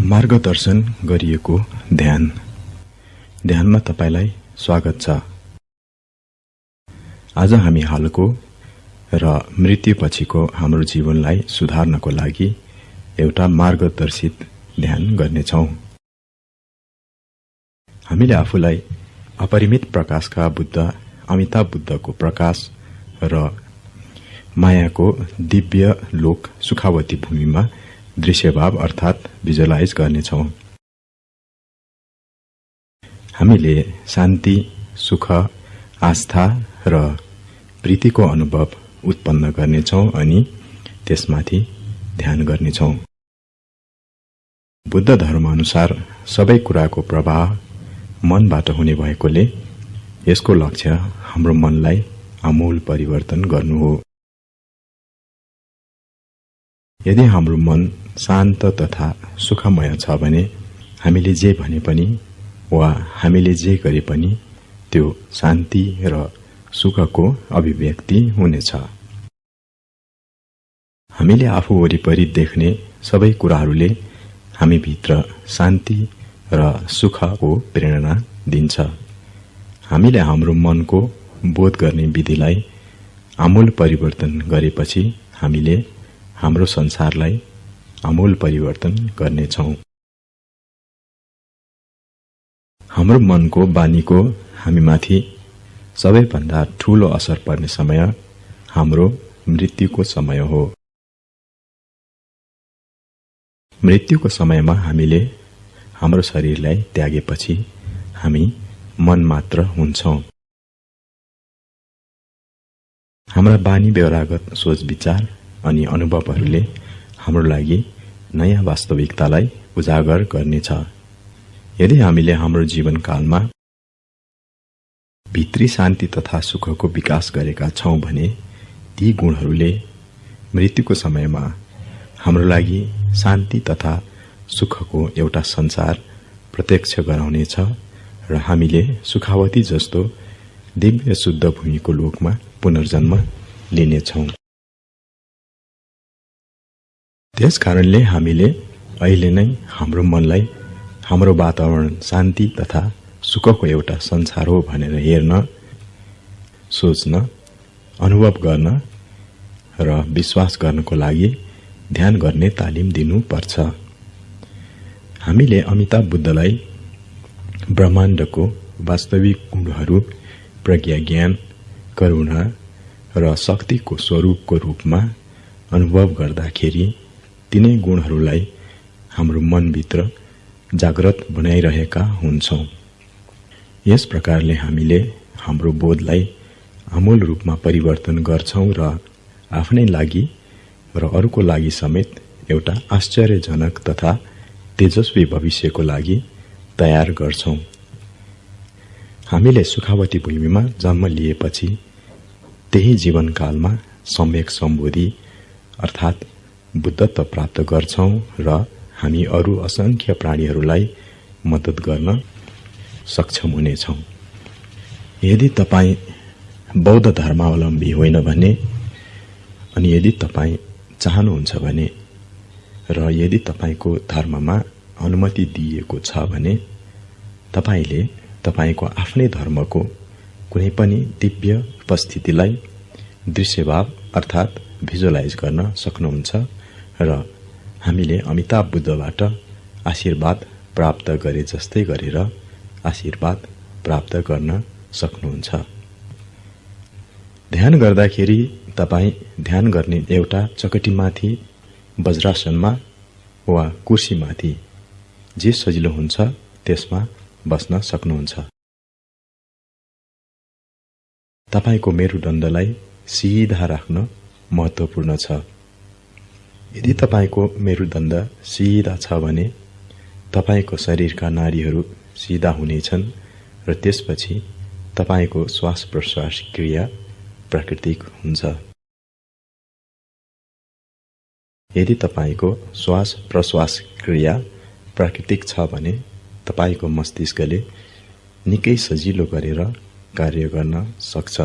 मार्गदर्शन गरिएको ध्यानमा तपाईलाई स्वागत छ। आज हामी हालको र मृत्युपछिको हाम्रो जीवनलाई सुधार्नको लागि एउटा मार्गदर्शित ध्यान गर्नेछौं। हामीले आफूलाई अपरिमित प्रकाशका बुद्ध अमिताभ बुद्धको प्रकाश र मायाको दिव्य लोक सुखावती भूमिमा दृश्यभाव अर्थात भिजुअलाइज गर्नेछौं। हामीले शान्ति, सुख, आस्था र प्रीतिको अनुभव उत्पन्न गर्नेछौं अनि त्यसमाथि ध्यान गर्नेछौं। बुद्ध धर्म अनुसार सबै कुराको प्रवाह मनबाट हुने भएकोले यसको लक्ष्य हाम्रो मनलाई आमूल परिवर्तन गर्नु हो। यदि हाम्रो मन शान्त तथा सुखमय छ भने हामीले जे भने पनि वा हामीले जे गरे पनि त्यो शान्ति र सुखको अभिव्यक्ति हुनेछ। हामीले आफू वरिपरि देख्ने सबै कुराहरूले हामीभित्र शान्ति र सुखको प्रेरणा दिन्छ। हामीले हाम्रो मनको बोध गर्ने विधिलाई आमूल परिवर्तन गरेपछि हामीले हाम्रो संसारलाई आमूल परिवर्तन गर्नेछौं। हाम्रो मनको बानीको हामीमाथि सबैभन्दा ठूलो असर पर्ने समय हाम्रो मृत्युको समय हो। मृत्युको समयमा हामीले हाम्रो शरीरलाई त्यागेपछि हामी मन मात्र हुन्छौं। हाम्रा बानी व्यवहारगत सोच विचार अनि अनुभवहरूले हाम्रो लागि नयाँ वास्तविकतालाई उजागर गर्नेछ। यदि हामीले हाम्रो जीवनकालमा भित्री शान्ति तथा सुखको विकास गरेका छौं भने ती गुणहरूले मृत्युको समयमा हाम्रो लागि शान्ति तथा सुखको एउटा संसार प्रत्यक्ष गराउनेछ र हामीले सुखावती जस्तो दिव्य शुद्ध भूमिको लोकमा पुनर्जन्म लिनेछौं। त्यसकारणले हामीले अहिले नै हाम्रो मनलाई हाम्रो वातावरण शान्ति तथा सुखको एउटा संसार हो भनेर हेर्न, सोच्न, अनुभव गर्न र विश्वास गर्नको लागि ध्यान गर्ने तालिम दिनुपर्छ। हामीले अमिताभ बुद्धलाई ब्रह्माण्डको वास्तविक गुणहरू प्रज्ञा, ज्ञान, करुणा र शक्तिको स्वरूपको रूपमा अनुभव गर्दाखेरि तिनै गुणहरूलाई हाम्रो मनभित्र जागृत बनाइरहेका हुन्छौं। यस प्रकारले हामीले हाम्रो बोधलाई आमूल रूपमा परिवर्तन गर्छौं र आफ्नै लागि र अरूको लागि समेत एउटा आश्चर्यजनक तथा तेजस्वी भविष्यको लागि तयार गर्छौं। हामीले सुखावती भूमिमा जन्म लिएपछि त्यही जीवनकालमा सम्यक सम्बोधि अर्थात बुद्धत्व प्राप्त गर्छौं र हामी अरू असंख्य प्राणीहरूलाई मद्दत गर्न सक्षम हुनेछौं। यदि तपाई बौद्ध धर्मावलम्बी होइन भने अनि यदि तपाई चाहनुहुन्छ भने र यदि तपाईको धर्ममा अनुमति दिइएको छ भने तपाईले तपाईको आफ्नै धर्मको कुनै पनि दिव्य उपस्थितिलाई दृश्यभाव अर्थात भिजुअलाइज गर्न सक्नुहुन्छ र हामीले अमिताभ बुद्धबाट आशीर्वाद प्राप्त गरे जस्तै गरेर आशीर्वाद प्राप्त गर्न सक्नुहुन्छ। ध्यान गर्दाखेरि तपाई ध्यान गर्ने एउटा चकटीमाथि, वज्रासनमा वा कुर्सीमाथि जे सजिलो हुन्छ त्यसमा बस्न सक्नुहुन्छ। तपाईको मेरुदण्डलाई सिधा राख्न महत्वपूर्ण छ। यदि तपाईको मेरुदण्ड सिधा छ भने तपाईको शरीरका नाडीहरू सिधा हुनेछन् र त्यसपछि तपाईको श्वास प्रश्वास क्रिया प्राकृतिक हुन्छ। यदि तपाईको श्वास प्रश्वास क्रिया प्राकृतिक छ भने तपाईको मस्तिष्कले निकै सजिलो गरेर कार्य गर्न सक्छ।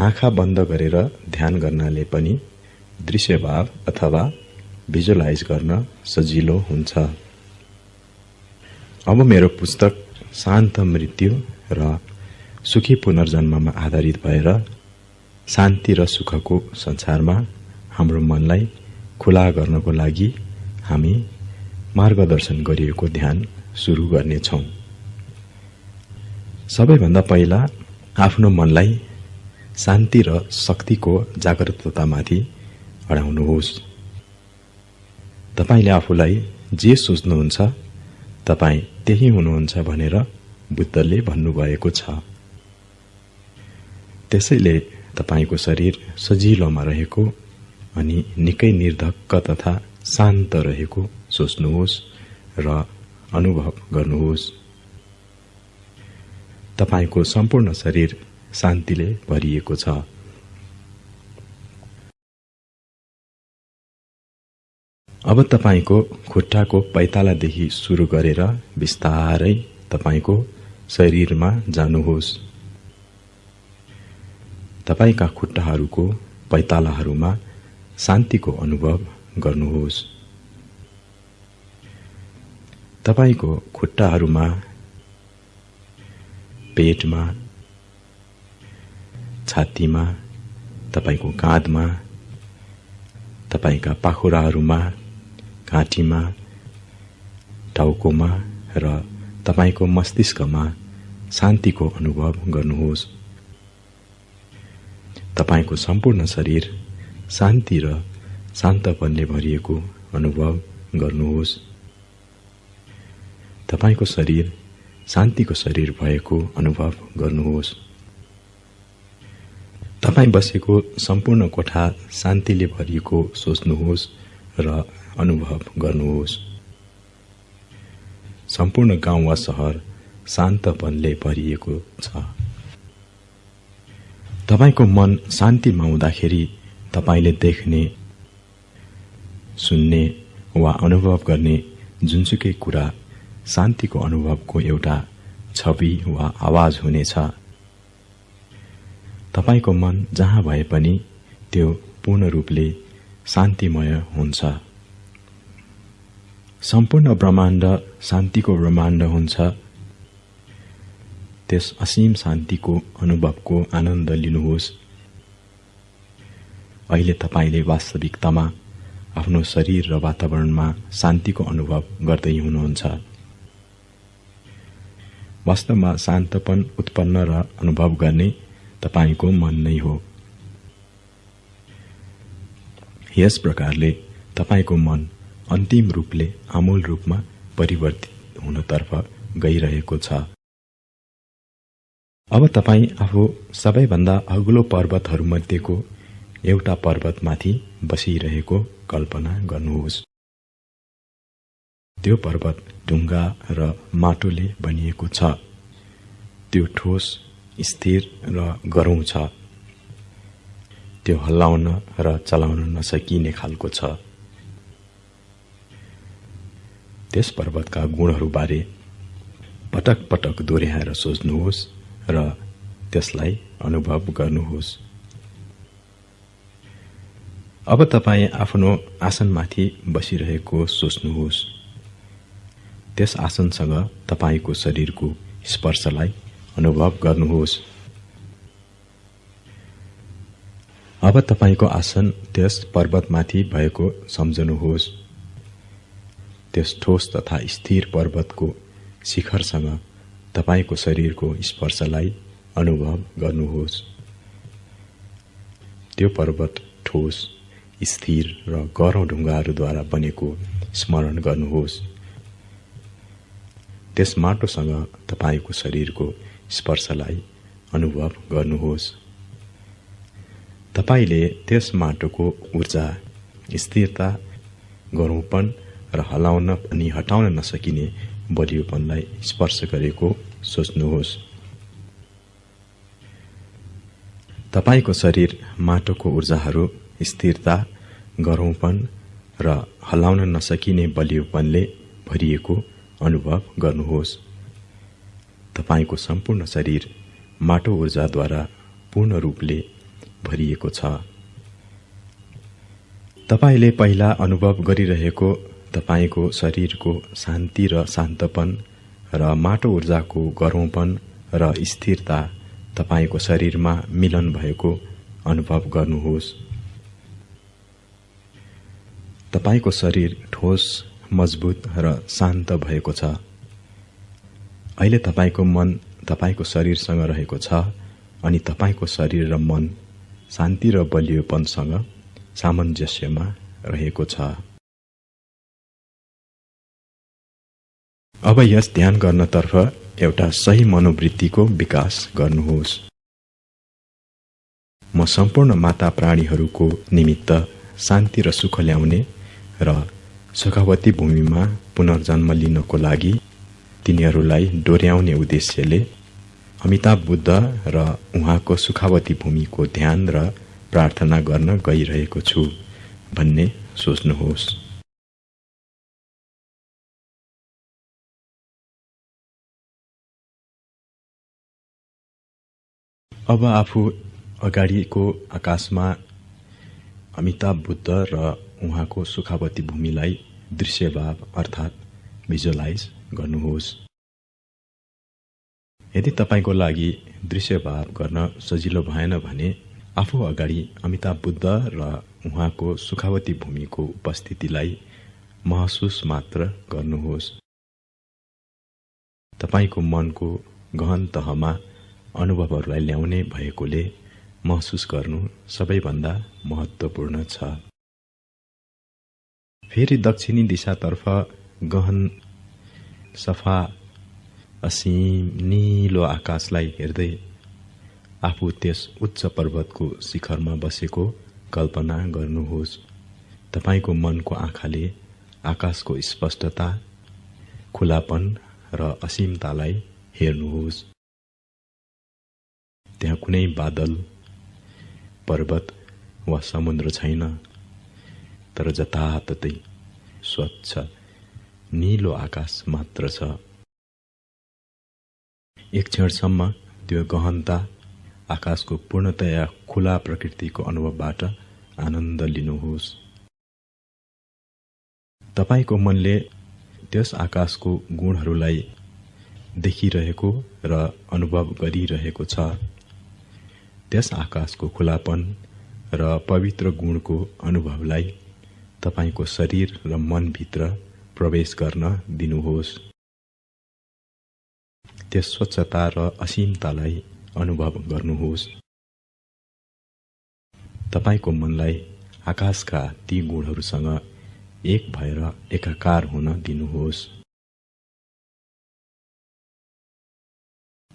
आँखा बन्द गरेर ध्यान गर्नाले पनि दृश्यभाव अथवा भिजुअलाइज गर्न सजिलो हुन्छ। अब मेरो पुस्तक शान्त मृत्यु र सुखी पुनर्जन्ममा आधारित भएर शान्ति र सुखको संसारमा हाम्रो मनलाई खुला गर्नको लागि हामी मार्गदर्शन गरिएको ध्यान सुरु गर्नेछौं। सबैभन्दा पहिला आफ्नो मनलाई शान्ति र शक्तिको जागरूकतामाथि अडाउनुहोस्। तपाईले आफूलाई जे सोच्नुहुन्छ तपाई त्यही हुनुहुन्छ भनेर बुद्धले भन्नुभएको छ। त्यसैले तपाईको शरीर सजिलोमा रहेको अनि निकै निर्धक्क तथा शान्त रहेको सोच्नुहोस् र अनुभव गर्नुहोस्। तपाईको सम्पूर्ण शरीर शान्तिले भरिएको छ। अब तपाईको खुट्टाको पैतालादेखि सुरु गरेर बिस्तारै तपाईको शरीरमा जानुहोस्। तपाईका खुट्टाहरूको पैतालाहरूमा शान्तिको अनुभव गर्नुहोस्। तपाईको खुट्टाहरूमा, पेटमा, छातीमा, तपाईको काँधमा, तपाईका पाखुराहरूमा, घाँटीमा, टाउकोमा र तपाईको मस्तिष्कमा शान्तिको अनुभव गर्नुहोस्। तपाईको सम्पूर्ण शरीर शान्ति र शान्तपनले भरिएको अनुभव गर्नुहोस्। तपाईको शरीर शान्तिको शरीर भएको अनुभव गर्नुहोस्। तपाई बसेको सम्पूर्ण कोठा शान्तिले भरिएको सोच्नुहोस् र अनुभव गर्नुहोस्। सम्पूर्ण गाउँ वा शहर शान्तपनले भरिएको छ। तपाईको मन शान्तिमा हुँदाखेरि तपाईले देख्ने, सुन्ने वा अनुभव गर्ने जुनसुकै कुरा शान्तिको अनुभवको एउटा छवि वा आवाज हुनेछ। तपाईको मन जहाँ भए पनि त्यो पूर्ण रूपले शान्तिमय हुन्छ। सम्पूर्ण ब्रह्माण्ड शान्तिको ब्रह्माण्ड हुन्छ। त्यस असीम शान्तिको अनुभवको आनन्द लिनुहोस्। अहिले तपाईले वास्तविकतामा आफ्नो शरीर र वातावरणमा शान्तिको अनुभव गर्दै हुनुहुन्छ। वास्तवमा शान्तपन उत्पन्न र अनुभव गर्ने तपाईको मन नै हो। यस प्रकारले तपाईको मन अन्तिम रूपले आमूल रूपमा परिवर्तित हुनतर्फ गइरहेको छ। अब तपाई आफू सबैभन्दा अग्लो पर्वतहरूमध्येको एउटा पर्वतमाथि बसिरहेको कल्पना गर्नुहोस्। त्यो पर्वत ढुङ्गा र माटोले बनिएको छ। त्यो ठोस, स्थिर र गह्रौं छ। त्यो हल्लाउन र चलाउन नसकिने खालको छ। त्यस पर्वतका गुणहरूबारे पटक पटक दोहोर्याएर सोच्नुहोस् र त्यसलाई अनुभव गर्नुहोस्। अब तपाई आफ्नो आसनमाथि बसिरहेको सोच्नुहोस्। त्यस आसनसँग तपाईको शरीरको स्पर्शलाई अनुभव गर्नुहोस्। अब तपाईको आसन त्यस पर्वतमाथि भएको सम्झनुहोस्। त्यस ठोस तथा स्थिर पर्वतको शिखरसँग तपाईको शरीरको स्पर्शलाई अनुभव गर्नुहोस्। त्यो पर्वत ठोस, स्थिर र गह्रौं ढुङ्गाहरूद्वारा बनेको स्मरण गर्नुहोस्। त्यस माटोसँग तपाईको शरीरको स्पर्शलाई अनुभव गर्नुहोस्। तपाईले त्यस माटोको ऊर्जा, स्थिरता, गह्रौंपन र हलाउन अनि हटाउन नसकिने बलियोपनलाई स्पर्श गरेको सोच्नुहोस्। तपाईको शरीर माटोको ऊर्जाहरू, स्थिरता, गह्रौंपन र हलाउन नसकिने बलियोपनले भरिएको अनुभव गर्नुहोस्। तपाईको सम्पूर्ण शरीर माटो ऊर्जाद्वारा पूर्ण रूपले भरिएको छ। तपाईले पहिला अनुभव गरिरहेको तपाईको शरीरको शान्ति र शान्तपन र माटो ऊर्जाको गह्रौपन र स्थिरता तपाईको शरीरमा मिलन भएको अनुभव गर्नुहोस्। तपाईको शरीर ठोस, मजबुत र शान्त भएको छ। अहिले तपाईको मन तपाईको शरीरसँग रहेको छ अनि तपाईको शरीर र मन शान्ति र बलियोपनसँग सामञ्जस्यमा रहेको छ। अब यस ध्यान गर्नतर्फ एउटा सही मनोवृत्तिको विकास गर्नुहोस्। म सम्पूर्ण माता प्राणीहरूको निमित्त शान्ति र सुख ल्याउने र सुखावती भूमिमा पुनर्जन्म लिनको लागि तिनीहरूलाई डोर्याउने उद्देश्यले अमिताभ बुद्ध र उहाँको सुखावती भूमिको ध्यान र प्रार्थना गर्न गइरहेको छु भन्ने सोच्नुहोस्। अब आफू अगाडिको आकाशमा अमिताभ बुद्ध र उहाँको सुखावती भूमिलाई दृश्यभाव अर्थात् भिजुअलाइज गर्नुहोस्। यदि तपाईको लागि दृश्यभाव गर्न सजिलो भएन भने आफू अगाडि अमिताभ बुद्ध र उहाँको सुखावती भूमिको उपस्थितिलाई महसुस मात्र गर्नुहोस्। तपाईको मनको गहन तहमा अनुभवहरूलाई ल्याउने भएकोले महसुस गर्नु सबैभन्दा महत्त्वपूर्ण छ। फेरि दक्षिणी दिशातर्फ गहन सफा असीम नीलो आकाशलाई हेर्दै आफू त्यस उच्च पर्वतको शिखरमा बसेको कल्पना गर्नुहोस्। तपाईको मनको आँखाले आकाशको स्पष्टता, खुलापन र असीमतालाई हेर्नुहोस्। त्यहाँ कुनै बादल, पर्वत वा समुद्र छैन, तर जताततै स्वच्छ नीलो आकाश मात्र छ। एक क्षणसम्म त्यो गहनता आकाशको पूर्णतया खुला प्रकृतिको अनुभवबाट आनन्द लिनुहोस्। तपाईको मनले त्यस आकाशको गुणहरूलाई देखिरहेको र अनुभव गरिरहेको छ। त्यस आकाशको खुलापन र पवित्र गुणको अनुभवलाई तपाईको शरीर र मनभित्र प्रवेश गर्न दिनुहोस्। त्यस स्वच्छता र असीमतालाई अनुभव गर्नुहोस्। तपाईको मनलाई आकाशका ती गुणहरूसँग एक भएर एकाकार हुन दिनुहोस्।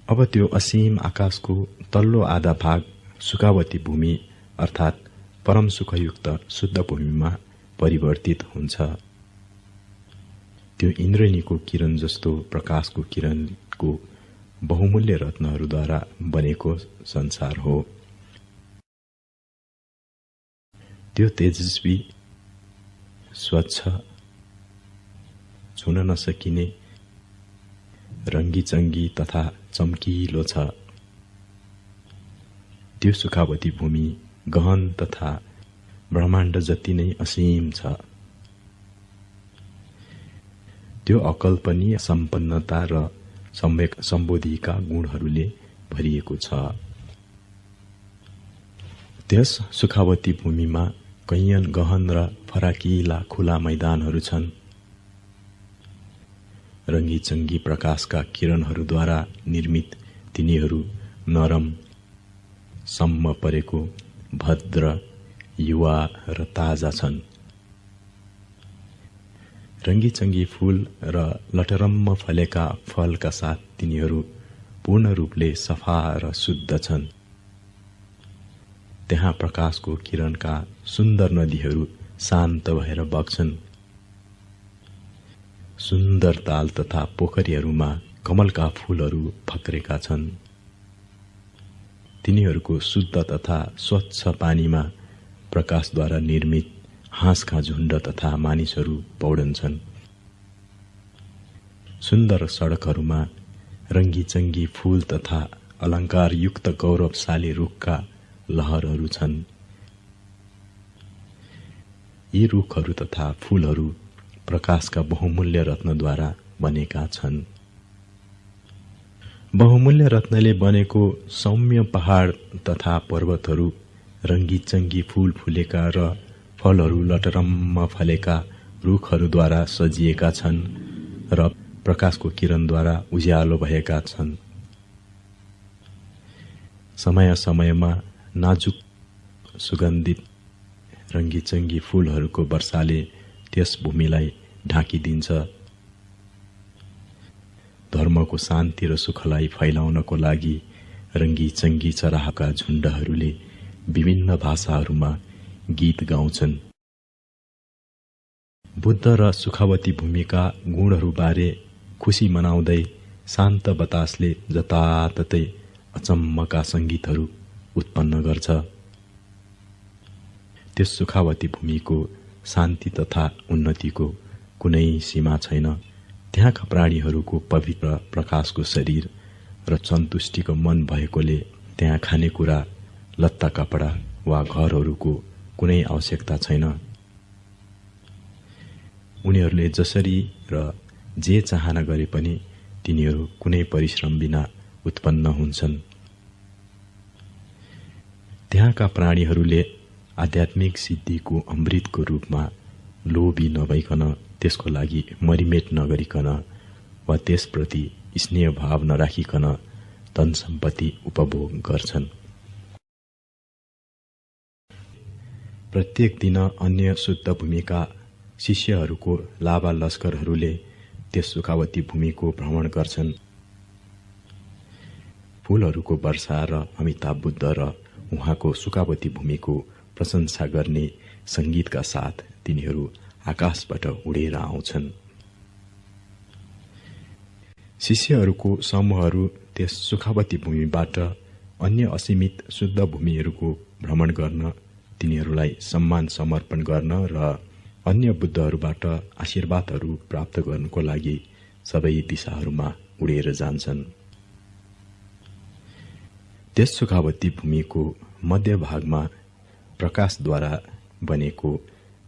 अब त्यो असीम आकाशको तल्लो आधा भाग सुखावती भूमि अर्थात् परम सुखयुक्त शुद्ध भूमिमा परिवर्तित हुन्छ। त्यो इन्द्रेणीको किरण जस्तो प्रकाशको किरणको बहुमूल्य रत्नहरूद्वारा बनेको संसार हो। त्यो तेजस्वी, स्वच्छ, छुन नसकिने, रङ्गी-चङ्गी तथा चम्किलो छ। त्यो सुखावती भूमि गहन तथा ब्रह्माण्ड जति नै असीम छ। त्यो अकल्पनीय सम्पन्नता र सम्यक सम्बोधिका गुणहरूले भरिएको छ। त्यस सुखावती भूमिमा कैयन गहन र फराकिला खुला मैदानहरू छन्। रङ्गी-चङ्गी प्रकाशका किरणहरूद्वारा निर्मित तिनीहरू नरम, सम्म परेको, भद्र, युवा र ताजा छन्। रङ्गी-चङ्गी फूल र लटरम्म फलेका फलका साथ तिनीहरू पूर्ण रूपले सफा र शुद्ध छन्। त्यहाँ प्रकाशको किरणका सुन्दर नदीहरू शान्त भएर बग्छन्। सुन्दर ताल तथा पोखरीहरूमा कमलका फूलहरू फक्रेका छन्। तिनीहरूको शुद्ध तथा स्वच्छ पानीमा प्रकाशद्वारा निर्मित हाँसका झुण्ड तथा मानिसहरू पौडन्छन्। सुन्दर सडकहरूमा रङ्गी-चङ्गी फूल तथा अलङ्कारयुक्त गौरवशाली रुखका लहरहरू छन्। यी रुखहरू तथा फूलहरू प्रकाशका बहुमूल्य रत्नद्वारा बनेका छन्। बहुमूल्य रत्नले बनेको सौम्य पहाड तथा पर्वतहरू, रंगीचंगी फूल फुलेका र फलहरू लटरम्म फलेका रुखहरूद्वारा सजिएका छन् र प्रकाशको किरणद्वारा उज्यालो भएका छन्। समय समयमा नाजुक सुगन्धित रंगीचंगी फूलहरूको वर्षाले त्यस भूमिलाई ढाकिदिन्छ। धर्मको शान्ति र सुखलाई फैलाउनको लागि रंगीचंगी चराहका झुण्डहरूले विभिन्न भाषाहरूमा गीत गाउँछन्। बुद्ध र सुखावती भूमिका गुणहरूबारे खुशी मनाउँदै शान्त बतासले जताततै अचम्मका संगीतहरू उत्पन्न गर्छ। त्यस सुखावती भूमिको शान्ति तथा उन्नतिको कुनै सीमा छैन। त्यहाँका प्राणीहरूको पवित्र प्रकाशको शरीर र सन्तुष्टिको मन भएकोले त्यहाँ खानेकुरा, लत्ता कपडा वा घरहरूको कुनै आवश्यकता छैन। उनीहरूले जसरी र जे चाहना गरे पनि तिनीहरू कुनै परिश्रम बिना उत्पन्न हुन्छन्। त्यहाँका प्राणीहरूले आध्यात्मिक सिद्धिको अमृतको रूपमा लोभी नभइकन, त्यसको लागि मरिमेट नगरिकन वा त्यसप्रति स्नेह भाव नराखिकन धन सम्पत्ति उपभोग गर्छन्। प्रत्येक दिन अन्य शुद्ध भूमिका शिष्यहरूको लाभा लस्करहरूले त्यस सुखावती भूमिको भ्रमण गर्छन्। फूलहरूको वर्षा र अमिताभ बुद्ध र उहाँको सुखावती भूमिको प्रशंसा गर्ने संगीतका साथ तिनीहरू आकाशबाट उडेर आउँछन्। शिष्यहरूको समूहहरू त्यस सुखावती भूमिबाट अन्य असीमित शुद्ध भूमिहरूको भ्रमण गर्न, तिनीहरूलाई सम्मान समर्पण गर्न र अन्य बुद्धहरूबाट आशीर्वादहरू प्राप्त गर्नको लागि सबै दिशाहरूमा उडेर जान्छन्। त्यस सुखावती भूमिको मध्य भागमा प्रकाशद्वारा बनेको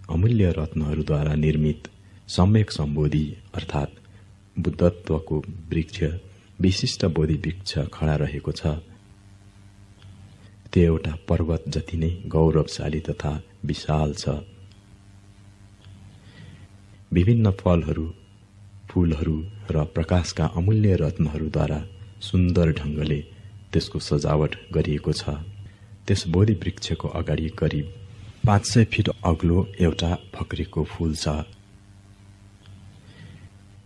अमूल्य रत्नहरूद्वारा निर्मित सम्यक सम्बोधि अर्थात् बुद्धत्वको वृक्ष, विशिष्ट बोधि वृक्ष खडा रहेको छ। त्यो एउटा पर्वत जति नै गौरवशाली तथा विशाल छ। विभिन्न फलहरू, फूलहरू र प्रकाशका अमूल्य रत्नहरूद्वारा सुन्दर ढंगले त्यसको सजावट गरिएको छ। त्यस बोधि वृक्षको अगाडि करिब 500 फिट अग्लो एउटा फक्रेको फूल छ।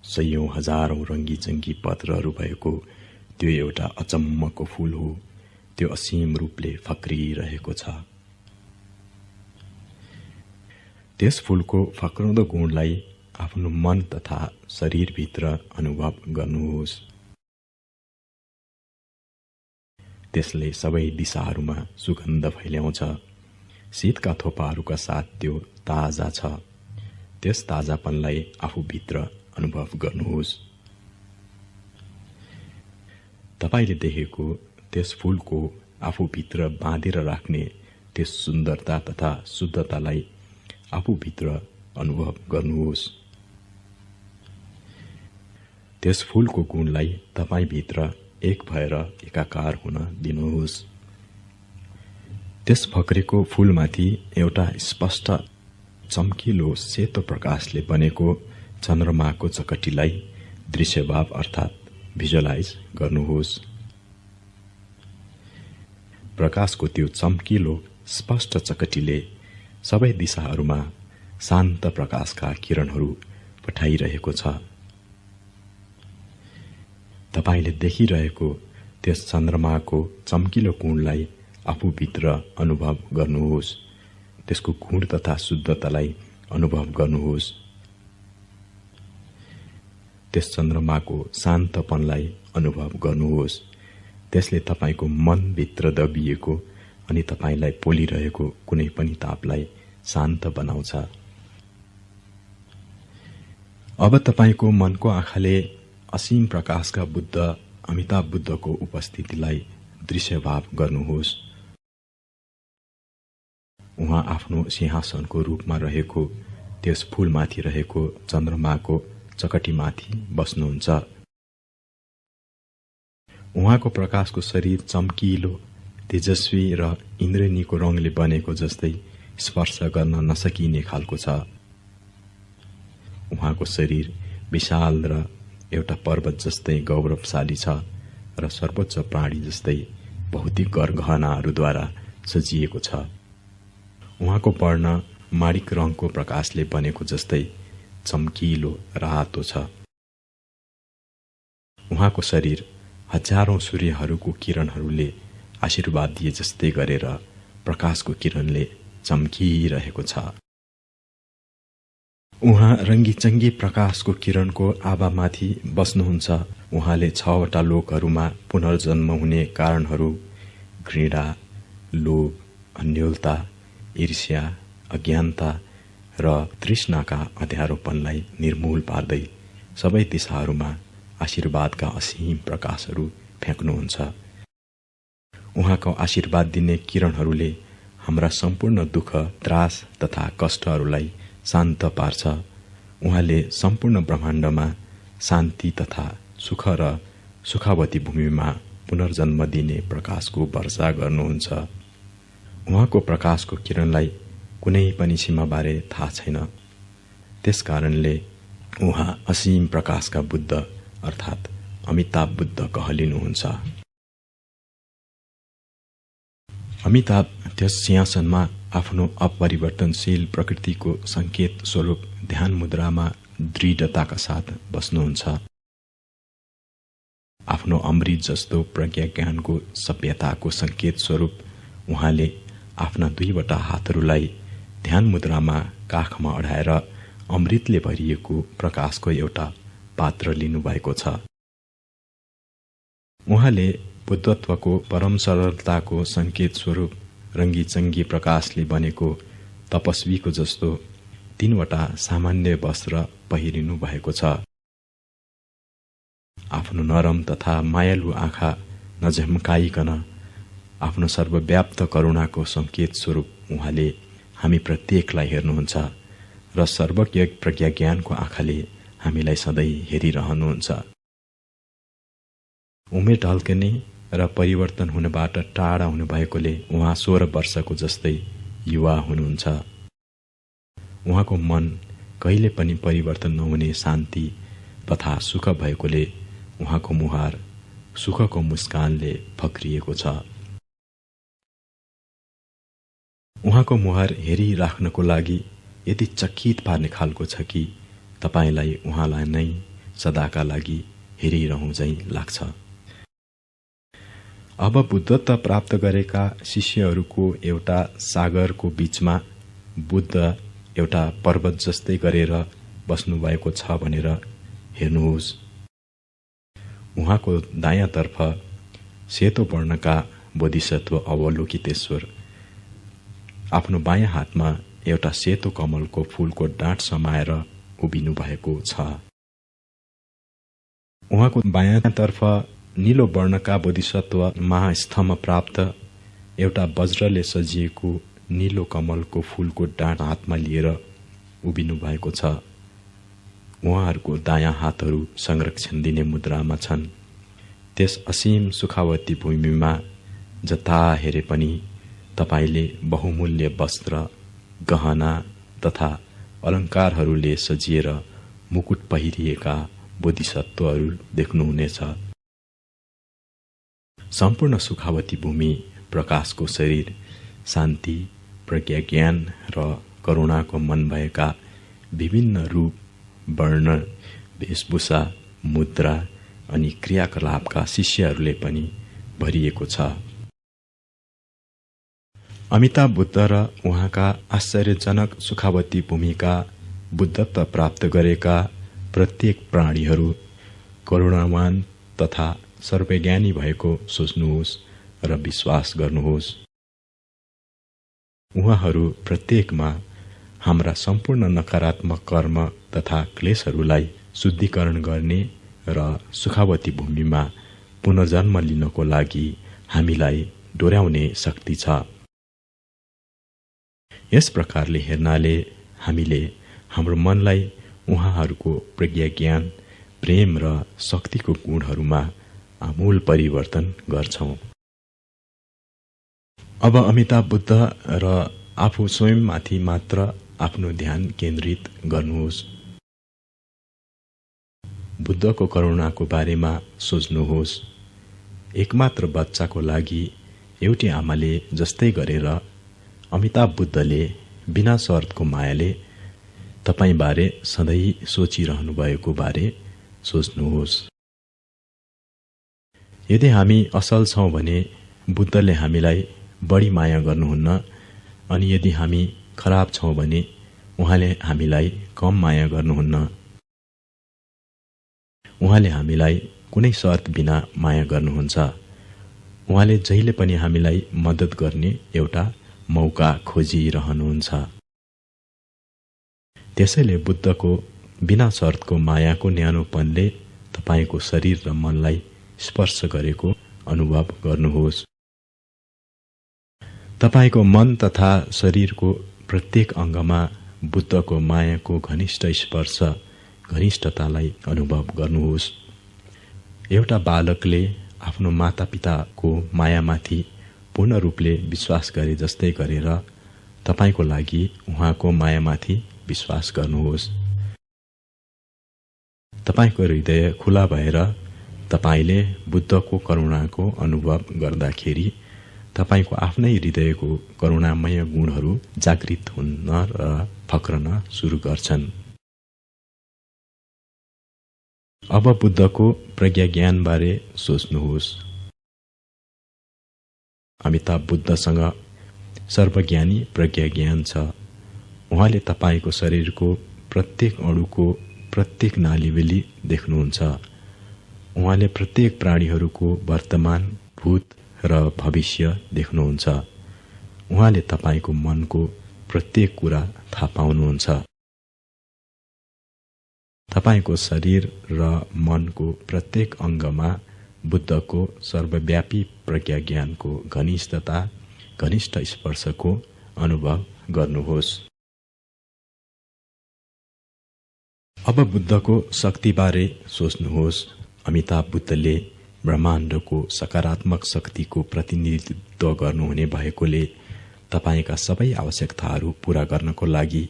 सयौं हजारौं रंगीचंगी पत्रहरू भएको त्यो एउटा अचम्मको फूल हो। त्यो असीम रूपले फक्रिरहेको छ। त्यस फूलको फक्रौंदो गुणलाई आफ्नो मन तथा शरीरभित्र अनुभव गर्नुहोस्। त्यसले सबै दिशाहरूमा सुगन्ध फैल्याउँछ। शीतका थोपाहरूका साथ त्यो ताजा छ। त्यस ताजापनलाई आफूभित्र अनुभव गर्नुहोस्। तपाईले देखेको त्यस फूलको आफूभित्र बाँधेर राख्ने त्यस सुन्दरता तथा शुद्धतालाई आफूभित्र अनुभव गर्नुहोस्। त्यस फूलको गुणलाई तपाईभित्र एक भएर एकाकार हुन दिनुहोस्। त्यस फक्रेको फूलमाथि एउटा स्पष्ट चम्किलो सेतो प्रकाशले बनेको चन्द्रमाको चकटीलाई दृश्यभाव अर्थात् भिजुअलाइज गर्नुहोस्। प्रकाशको त्यो चम्किलो स्पष्ट चकटीले सबै दिशाहरूमा शान्त प्रकाशका किरणहरू पठाइरहेको छ। तपाईले देखिरहेको त्यस चन्द्रमाको चम्किलो गुणलाई आफूभित्र अनुभव गर्नुहोस्। त्यसको गुण तथा शुद्धतालाई अनुभव गर्नुहोस्। त्यस चन्द्रमाको शान्तपनलाई अनुभव गर्नुहोस्। त्यसले तपाईको मनभित्र दबिएको अनि तपाईलाई पोलिरहेको कुनै पनि तापलाई शान्त बनाउँछ। अब तपाईको मनको आँखाले असीम प्रकाशका बुद्ध अमिताभ बुद्धको उपस्थितिलाई दृश्यभाव गर्नुहोस्। उहाँ आफ्नो सिंहासनको रूपमा रहेको त्यस फूलमाथि रहेको चन्द्रमाको चकटीमाथि बस्नुहुन्छ। उहाँको प्रकाशको शरीर चम्किलो, तेजस्वी र इन्द्रेणीको रङले बनेको जस्तै स्पर्श गर्न नसकिने खालको छ। उहाँको शरीर विशाल र एउटा पर्वत जस्तै गौरवशाली छ र सर्वोच्च प्राणी जस्तै भौतिक गहनाहरूद्वारा सजिएको छ। उहाँको वर्ण माणिक रङको प्रकाशले बनेको जस्तै चम्किलो रातो छ। उहाँको शरीर हजारौं सूर्यहरूको किरणहरूले आशीर्वाद दिए जस्तै गरेर प्रकाशको किरणले चम्किरहेको छ। उहाँ रङ्गीचङ्गी प्रकाशको किरणको आभामाथि बस्नुहुन्छ। उहाँले 6वटा लोकहरूमा पुनर्जन्म हुने कारणहरू घृणा, लोभ, अन्योलता, ईर्ष्या, अज्ञानता र तृष्णाका अध्यारोपनलाई निर्मूल पार्दै सबै दिशाहरूमा आशीर्वादका असीम प्रकाशहरू फ्याँक्नुहुन्छ। उहाँको आशीर्वाद दिने किरणहरूले हाम्रा सम्पूर्ण दुःख, त्रास तथा कष्टहरूलाई शान्त पार्छ। उहाँले सम्पूर्ण ब्रह्माण्डमा शान्ति तथा सुख र सुखावती भूमिमा पुनर्जन्म दिने प्रकाशको वर्षा गर्नुहुन्छ। उहाँको प्रकाशको किरणलाई कुनै पनि सीमाबारे थाहा छैन। त्यसकारणले उहाँ असीम प्रकाशका बुद्ध अर्थात् अमिताभ बुद्ध कहलिनुहुन्छ। अमिताभ त्यस सिंहासनमा आफ्नो अपरिवर्तनशील प्रकृतिको संकेत स्वरूप ध्यान मुद्रामा दृढताका साथ बस्नुहुन्छ। आफ्नो अमृत जस्तो प्रज्ञा ज्ञानको सभ्यताको संकेत स्वरूप उहाँले आफ्ना 2वटा हातहरूलाई ध्यान मुद्रामा काखमा अडाएर अमृतले भरिएको प्रकाशको एउटा पात्र लिनुभएको छ। उहाँले बुद्धत्वको परम सरलताको संकेत स्वरूप रङ्गीचङ्गी प्रकाशले बनेको तपस्वीको जस्तो 3वटा सामान्य वस्त्र पहिरिनु भएको छ। आफ्नो नरम तथा मायालु आँखा नझम्काइकन आफ्नो सर्वव्याप्त करुणाको संकेत स्वरूप उहाँले हामी प्रत्येकलाई हेर्नुहुन्छ र सर्वज्ञ प्रज्ञा ज्ञानको आँखाले हामीलाई सधैँ हेरिरहनुहुन्छ। उमेर ढल्कने र परिवर्तन हुनबाट टाढा हुनुभएकोले उहाँ 16 वर्षको जस्तै युवा हुनुहुन्छ। उहाँको मन कहिले पनि परिवर्तन नहुने शान्ति तथा सुख भएकोले उहाँको मुहार सुखको मुस्कानले फक्रिएको छ। उहाँको मुहार हेरिराख्नको लागि यति चकित पार्ने खालको छ कि तपाईलाई उहाँलाई नै सदाका लागि हेरिरहँ झैं लाग्छ। अब बुद्धत्व प्राप्त गरेका शिष्यहरूको एउटा सागरको बीचमा बुद्ध एउटा पर्वत जस्तै गरेर बस्नुभएको छ भनेर हेर्नुहोस्। उहाँको दायाँतर्फ सेतो वर्णका बोधिसत्व अवलोकितेश्वर आफ्नो बायाँ हातमा एउटा सेतो कमलको फूलको डाँठ समाएर उभिनु भएको छ। उहाँको बायाँतर्फ नीलो वर्णका बोधिसत्व महास्तम्भ प्राप्त एउटा वज्रले सजिएको नीलो कमलको फूलको डाँठ हातमा लिएर उभिनु भएको छ। उहाँहरूको दायाँ हातहरू संरक्षण दिने मुद्रामा छन्। त्यस असीम सुखावती भूमिमा जता हेरे पनि तपाईले बहुमूल्य वस्त्र, गहना तथा अलङ्कारहरूले सजिएर मुकुट पहिरिएका बोधिसत्वहरू देख्नुहुनेछ। सम्पूर्ण सुखावती भूमि प्रकाशको शरीर, शान्ति, प्रज्ञा ज्ञान र करुणाको मन भएका विभिन्न रूप, वर्ण, वेशभूषा, मुद्रा अनि क्रियाकलापका शिष्यहरूले पनि भरिएको छ। अमिताभ बुद्ध र उहाँका आश्चर्यजनक सुखावती भूमिका बुद्धत्व प्राप्त गरेका प्रत्येक प्राणीहरू करुणावान तथा सर्वज्ञानी भएको सोच्नुहोस् र विश्वास गर्नुहोस्। उहाँहरू प्रत्येकमा हाम्रा सम्पूर्ण नकारात्मक कर्म तथा क्लेशहरूलाई शुद्धिकरण गर्ने र सुखावती भूमिमा पुनर्जन्म लिनको लागि हामीलाई डोर्याउने शक्ति छ। यस प्रकारले हेर्नाले हामीले हाम्रो मनलाई उहाँहरूको प्रज्ञा ज्ञान, प्रेम र शक्तिको गुणहरूमा आमूल परिवर्तन गर्छौं। अब अमिताभ बुद्ध र आफू स्वयंमाथि मात्र आफ्नो ध्यान केन्द्रित गर्नुहोस्। बुद्धको करुणाको बारेमा सोच्नुहोस्। एकमात्र बच्चाको लागि एउटी आमाले जस्तै गरेर अमिताभ बुद्धले बिना शर्तको मायाले तपाईबारे सधैँ सोचिरहनु भएको बारे सोच्नुहोस्। यदि हामी असल छौं भने बुद्धले हामीलाई बढी माया गर्नुहुन्न, अनि यदि हामी खराब छौं भने उहाँले हामीलाई कम माया गर्नुहुन्न। उहाँले हामीलाई कुनै शर्त बिना माया गर्नुहुन्छ। उहाँले जहिले पनि हामीलाई मद्दत गर्ने एउटा मौका खोजिरहनुहुन्छ। त्यसैले बुद्धको बिना शर्तको मायाको न्यानोपनले तपाईको शरीर र मनलाई स्पर्श गरेको अनुभव गर्नुहोस्। तपाईको मन तथा शरीरको प्रत्येक अङ्गमा बुद्धको मायाको घनिष्ठ स्पर्श, घनिष्ठतालाई अनुभव गर्नुहोस्। एउटा बालकले आफ्नो मातापिताको मायामाथि पूर्ण रूपले विश्वास गरे जस्तै गरेर तपाईको लागि उहाँको मायामाथि विश्वास गर्नुहोस्। तपाईको हृदय खुला भएर तपाईले बुद्धको करुणाको अनुभव गर्दाखेरि तपाईको आफ्नै हृदयको करुणामय गुणहरू जागृत हुन र फक्रन सुरु गर्छन्। अब बुद्धको प्रज्ञा ज्ञान बारे सोच्नुहोस्। अमिताभ बुद्धसँग सर्वज्ञानी प्रज्ञा ज्ञान छ। उहाँले तपाईको शरीरको प्रत्येक अणुको प्रत्येक नालीबेली देख्नुहुन्छ। उहाँले प्रत्येक प्राणीहरूको वर्तमान, भूत र भविष्य देख्नुहुन्छ। उहाँले तपाईको मनको प्रत्येक कुरा थाहा पाउनुहुन्छ। तपाईको शरीर र मनको प्रत्येक अङ्गमा बुद्धको सर्वव्यापी प्रज्ञा ज्ञानको घनिष्ठता, घनिष्ठ स्पर्शको अनुभव गर्नुहोस्। अब बुद्धको शक्तिबारे सोच्नुहोस्। अमिताभ बुद्धले ब्रह्माण्डको सकारात्मक शक्तिको प्रतिनिधित्व गर्नुहुने भएकोले तपाईका सबै आवश्यकताहरू पूरा गर्नको लागि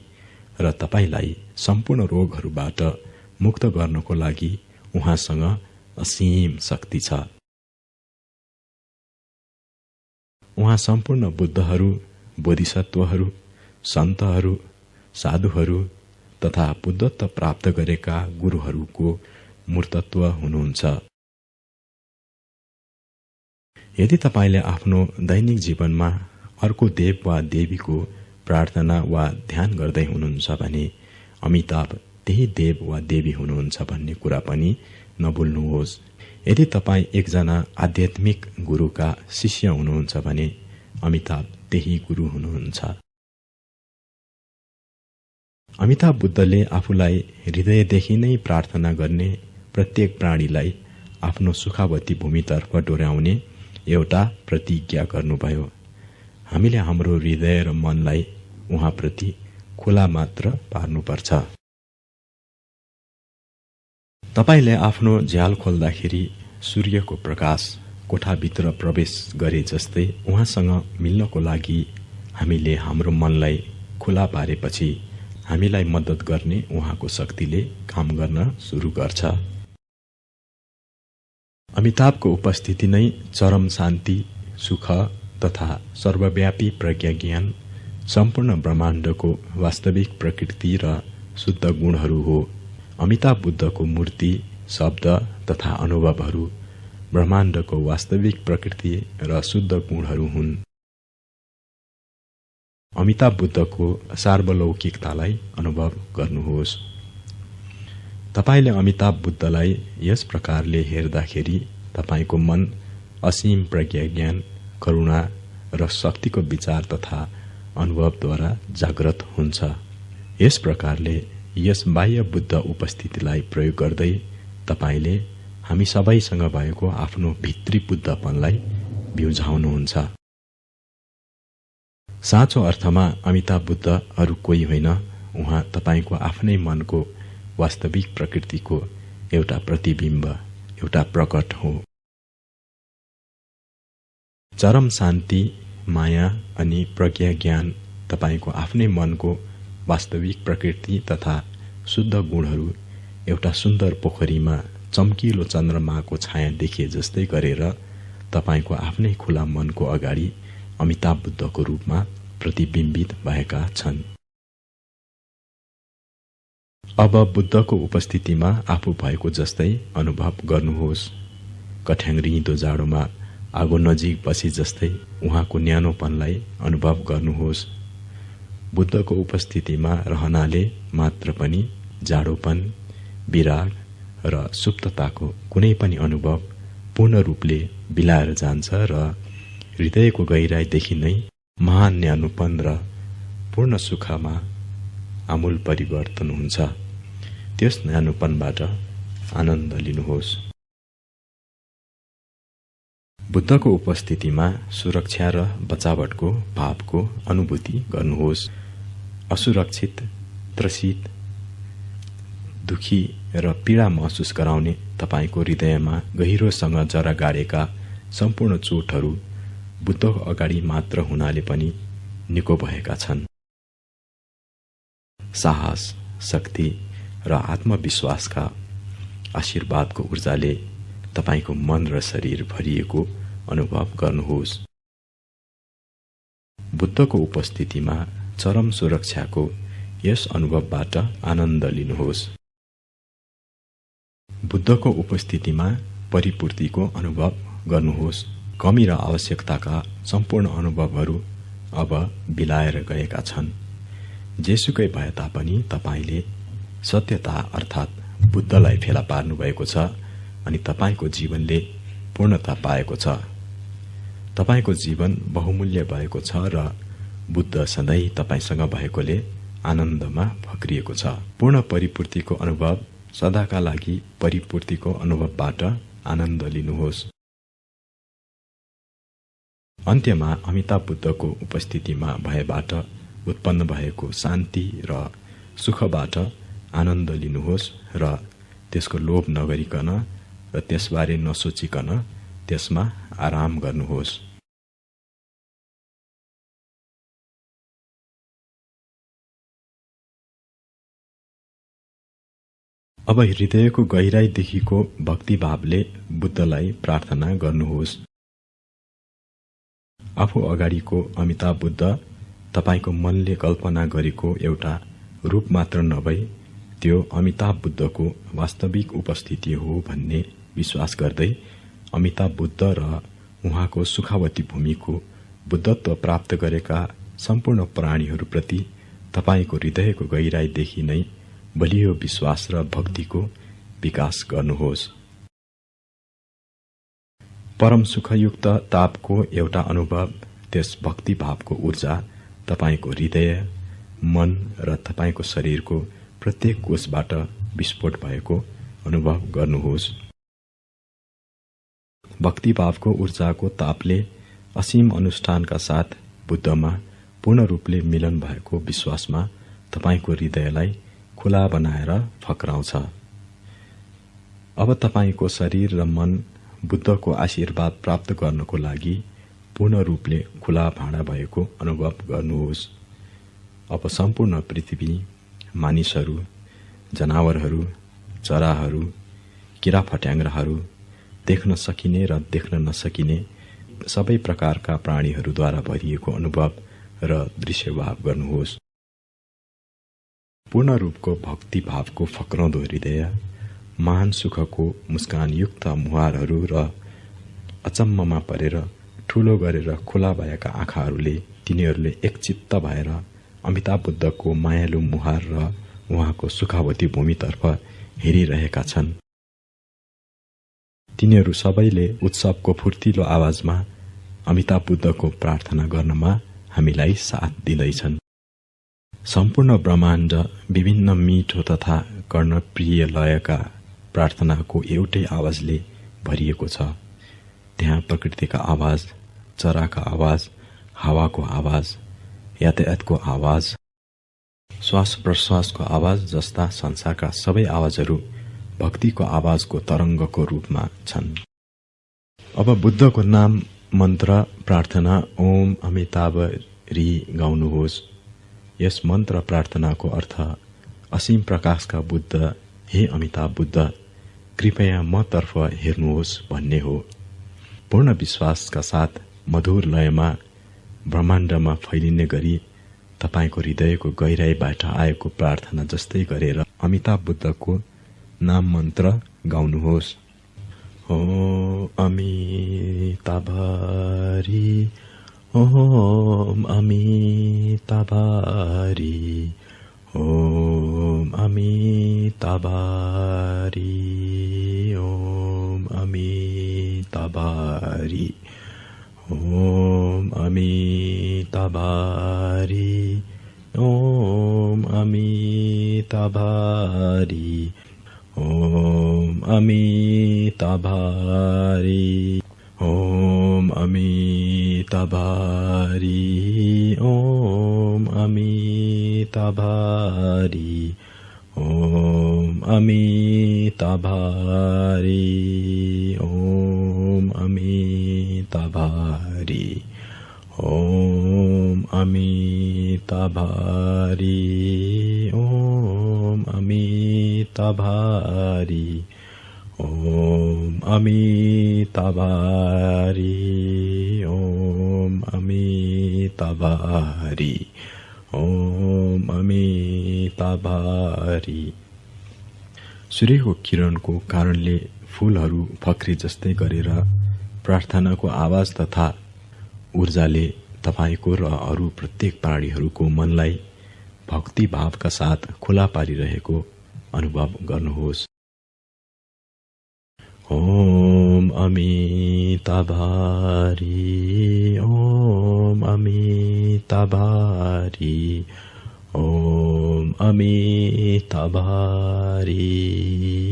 र तपाईलाई सम्पूर्ण रोगहरूबाट मुक्त गर्नको लागि उहाँसँग असीम शक्ति छ। उहाँ सम्पूर्ण बुद्धहरू, बोधिसत्वहरू, सन्तहरू, साधुहरू तथा बुद्धत्व प्राप्त गरेका गुरुहरूको मूर्तत्व हुनुहुन्छ। यदि तपाईले आफ्नो दैनिक जीवनमा अर्को देव वा देवीको प्रार्थना वा ध्यान गर्दै हुनुहुन्छ भने अमिताभ त्यही देव वा देवी हुनुहुन्छ भन्ने कुरा पनि नभुल्नुहोस्। यदि तपाई एकजना आध्यात्मिक गुरुका शिष्य हुनुहुन्छ भने अमिताभ त्यही गुरु हुनुहुन्छ। अमिताभ बुद्धले आफूलाई हृदयदेखि नै प्रार्थना गर्ने प्रत्येक प्राणीलाई आफ्नो सुखावती भूमितर्फ डोर्याउने एउटा प्रतिज्ञा गर्नुभयो। हामीले हाम्रो हृदय र मनलाई उहाँप्रति खुला मात्र पार्नुपर्छ। तपाईले आफ्नो झ्याल खोल्दाखेरि सूर्यको प्रकाश कोठाभित्र प्रवेश गरे जस्तै उहाँसँग मिल्नको लागि हामीले हाम्रो मनलाई खुला पारेपछि हामीलाई मद्दत गर्ने उहाँको शक्तिले काम गर्न सुरु गर्छ। अमिताभको उपस्थिति नै चरम शान्ति, सुख तथा सर्वव्यापी प्रज्ञा ज्ञान, सम्पूर्ण ब्रह्माण्डको वास्तविक प्रकृति र शुद्ध गुणहरू हो। अमिताभ बुद्धको मूर्ति, शब्द तथा अनुभवहरू ब्रह्माण्डको वास्तविक प्रकृति र शुद्ध गुणहरू हुन्। अमिताभ बुद्धको सार्वलौकिकतालाई अनुभव गर्नुहोस्। तपाईले अमिताभ बुद्धलाई यस प्रकारले हेर्दाखेरि तपाईको मन असीम प्रज्ञा ज्ञान, करुणा र शक्तिको विचार तथा अनुभवद्वारा जागृत हुन्छ। यस प्रकारले यस बाह्य बुद्ध उपस्थितिलाई प्रयोग गर्दै तपाईले हामी सबैसँग भएको आफ्नो भित्री बुद्धपनलाई बिउझाउनुहुन्छ। साँचो अर्थमा अमिताभ बुद्ध अरू कोही होइन, उहाँ तपाईको आफ्नै मनको वास्तविक प्रकृतिको एउटा प्रतिबिम्ब, एउटा प्रकट हो। चरम शान्ति, माया अनि प्रज्ञा ज्ञान तपाईको आफ्नै मनको वास्तविक प्रकृति तथा शुद्ध गुणहरू एउटा सुन्दर पोखरीमा चम्किलो चन्द्रमाको छाया देखिए जस्तै गरेर तपाईको आफ्नै खुला मनको अगाडि अमिताभ बुद्धको रूपमा प्रतिबिम्बित भएका छन्। अब बुद्धको उपस्थितिमा आफू भएको जस्तै अनुभव गर्नुहोस्। कठ्याङ्ग्रिँदो जाडोमा आगो नजिक बसे जस्तै उहाँको न्यानोपनलाई अनुभव गर्नुहोस्। बुद्धको उपस्थितिमा रहनाले मात्र पनि जाडोपन, विराग र सुप्तताको कुनै पनि अनुभव पूर्ण रूपले बिलाएर जान्छ र हृदयको गहिराईदेखि नै महान न्यानोपन र पूर्ण सुखमा आमूल परिवर्तन हुन्छ। त्यस न्यानोपनबाट आनन्द लिनुहोस्। बुद्धको उपस्थितिमा सुरक्षा र बचावटको भावको अनुभूति गर्नुहोस्। असुरक्षित, त्रसित, दुखी र पीडा महसुस गराउने तपाईको हृदयमा गहिरोसँग जरा गाडेका सम्पूर्ण चोटहरू बुद्धको अगाडि मात्र हुनाले पनि निको भएका छन्। साहस, शक्ति र आत्मविश्वासका आशीर्वादको ऊर्जाले तपाईको मन र शरीर भरिएको अनुभव गर्नुहोस्। बुद्धको उपस्थितिमा चरम सुरक्षाको यस अनुभवबाट आनन्द लिनुहोस्। बुद्धको उपस्थितिमा परिपूर्तिको अनुभव गर्नुहोस्। कमी र आवश्यकताका सम्पूर्ण अनुभवहरू अब बिलाएर गएका छन्। जेसुकै भए तापनि तपाईले सत्यता अर्थात् बुद्धलाई फेला पार्नु भएको छ अनि तपाईको जीवनले पूर्णता पाएको छ। तपाईको जीवन बहुमूल्य भएको छ र बुद्ध सधैँ तपाईसँग भएकोले आनन्दमा फक्रिएको छ। पूर्ण परिपूर्तिको अनुभव, सदाका लागि परिपूर्तिको अनुभवबाट आनन्द लिनुहोस्। अन्त्यमा अमिताभ बुद्धको उपस्थितिमा भएबाट उत्पन्न भएको शान्ति र सुखबाट आनन्द लिनुहोस् र त्यसको लोभ नगरिकन र त्यसबारे नसोचिकन त्यसमा आराम गर्नुहोस्। अब हृदयको गहिराईदेखिको भक्तिभावले बुद्धलाई प्रार्थना गर्नुहोस्। आफू अगाडिको अमिताभ बुद्ध तपाईको मनले कल्पना गरेको एउटा रूप मात्र नभई त्यो अमिताभ बुद्धको वास्तविक उपस्थिति हो भन्ने विश्वास गर्दै अमिताभ बुद्ध र उहाँको सुखावती भूमिको बुद्धत्व प्राप्त गरेका सम्पूर्ण प्राणीहरूप्रति तपाईको हृदयको गहिराईदेखि नै बलियो विश्वास र भक्तिको विकास गर्नुहोस्। परम सुखयुक्त तापको एउटा अनुभव, त्यस भक्तिभावको ऊर्जा तपाईको हृदय, मन र तपाईको शरीरको प्रत्येक कोषबाट विस्फोट भएको अनुभव गर्नुहोस्। भक्तिभावको ऊर्जाको तापले असीम अनुष्ठानका साथ बुद्धमा पूर्ण रूपले मिलन भएको विश्वासमा तपाईको हृदयलाई खुला बनाएर फक्राउँछ। अब तपाईको शरीर र मन बुद्धको आशीर्वाद प्राप्त गर्नको लागि पूर्ण रूपले खुला भाँडा भएको अनुभव गर्नुहोस्। अब सम्पूर्ण पृथ्वी, मानिसहरू, जनावरहरू, चराहरू, किरा फट्याङ्ग्राहरू, देख्न सकिने र देख्न नसकिने सबै प्रकारका प्राणीहरूद्वारा भरिएको अनुभव र दृश्यभाव गर्नुहोस्। पूर्ण रूपको भक्ति भावको फक्राउँदो हृदय, महान सुखको मुस्कानयुक्त मुहारहरू र अचम्ममा परेर ठूलो गरेर खुला भएका आँखाहरूले तिनीहरूले एकचित्त भएर अमिताभ बुद्धको मायालु मुहार र उहाँको सुखावती भूमितर्फ हेरिरहेका छन्। तिनीहरू सबैले उत्सवको फुर्तिलो आवाजमा अमिताभ बुद्धको प्रार्थना गर्नमा हामीलाई साथ दिँदैछन्। सम्पूर्ण ब्रह्माण्ड विभिन्न मिठो तथा कर्णप्रिय लयका प्रार्थनाको एउटै आवाजले भरिएको छ। त्यहाँ प्रकृतिका आवाज, चराका आवाज, हावाको आवाज, यातायातको आवाज, श्वास प्रश्वासको आवाज जस्ता संसारका सबै आवाजहरू भक्तिको आवाजको तरङ्गको रूपमा छन्। अब बुद्धको नाम मन्त्र प्रार्थना ओम अमिताभरी गाउनुहोस्। यस मन्त्र प्रार्थनाको अर्थ असीम प्रकाशका बुद्ध, हे अमिताभ बुद्ध, कृपया म तर्फ हेर्नुहोस् भन्ने हो। पूर्ण विश्वासका साथ मधुर लयमा ब्रह्माण्डमा फैलिने गरी तपाईको हृदयको गहिराईबाट आएको प्रार्थना जस्तै गरेर अमिताभ बुद्धको नाम मन्त्र गाउनुहोस्। ओम अमिताभरी ओम अमिताभरी ओम अमिताभरी ओम अमिताभरी ओम अमिताभरी ओम अमिताभरी ओम अमिताभरी ओम अमिताभरी ओम अमिताभरी ओम अमिताभरी ओम अमिताभरी ओम अमिताभरी ओम अमिताभरी ओम अमिताभरी ओम अमिताभरी ओम अमिताभरी। सूर्यको किरणको कारणले फूलहरू फक्री जस्तै गरेर प्रार्थनाको आवाज तथा ऊर्जाले तपाईको र अरू प्रत्येक प्राणीहरूको मनलाई भक्ति भावका साथ खुला पारिरहेको अनुभव गर्नुहोस्। ओम अमिताभरी ओम अमिताभरी ओम अमिताभरी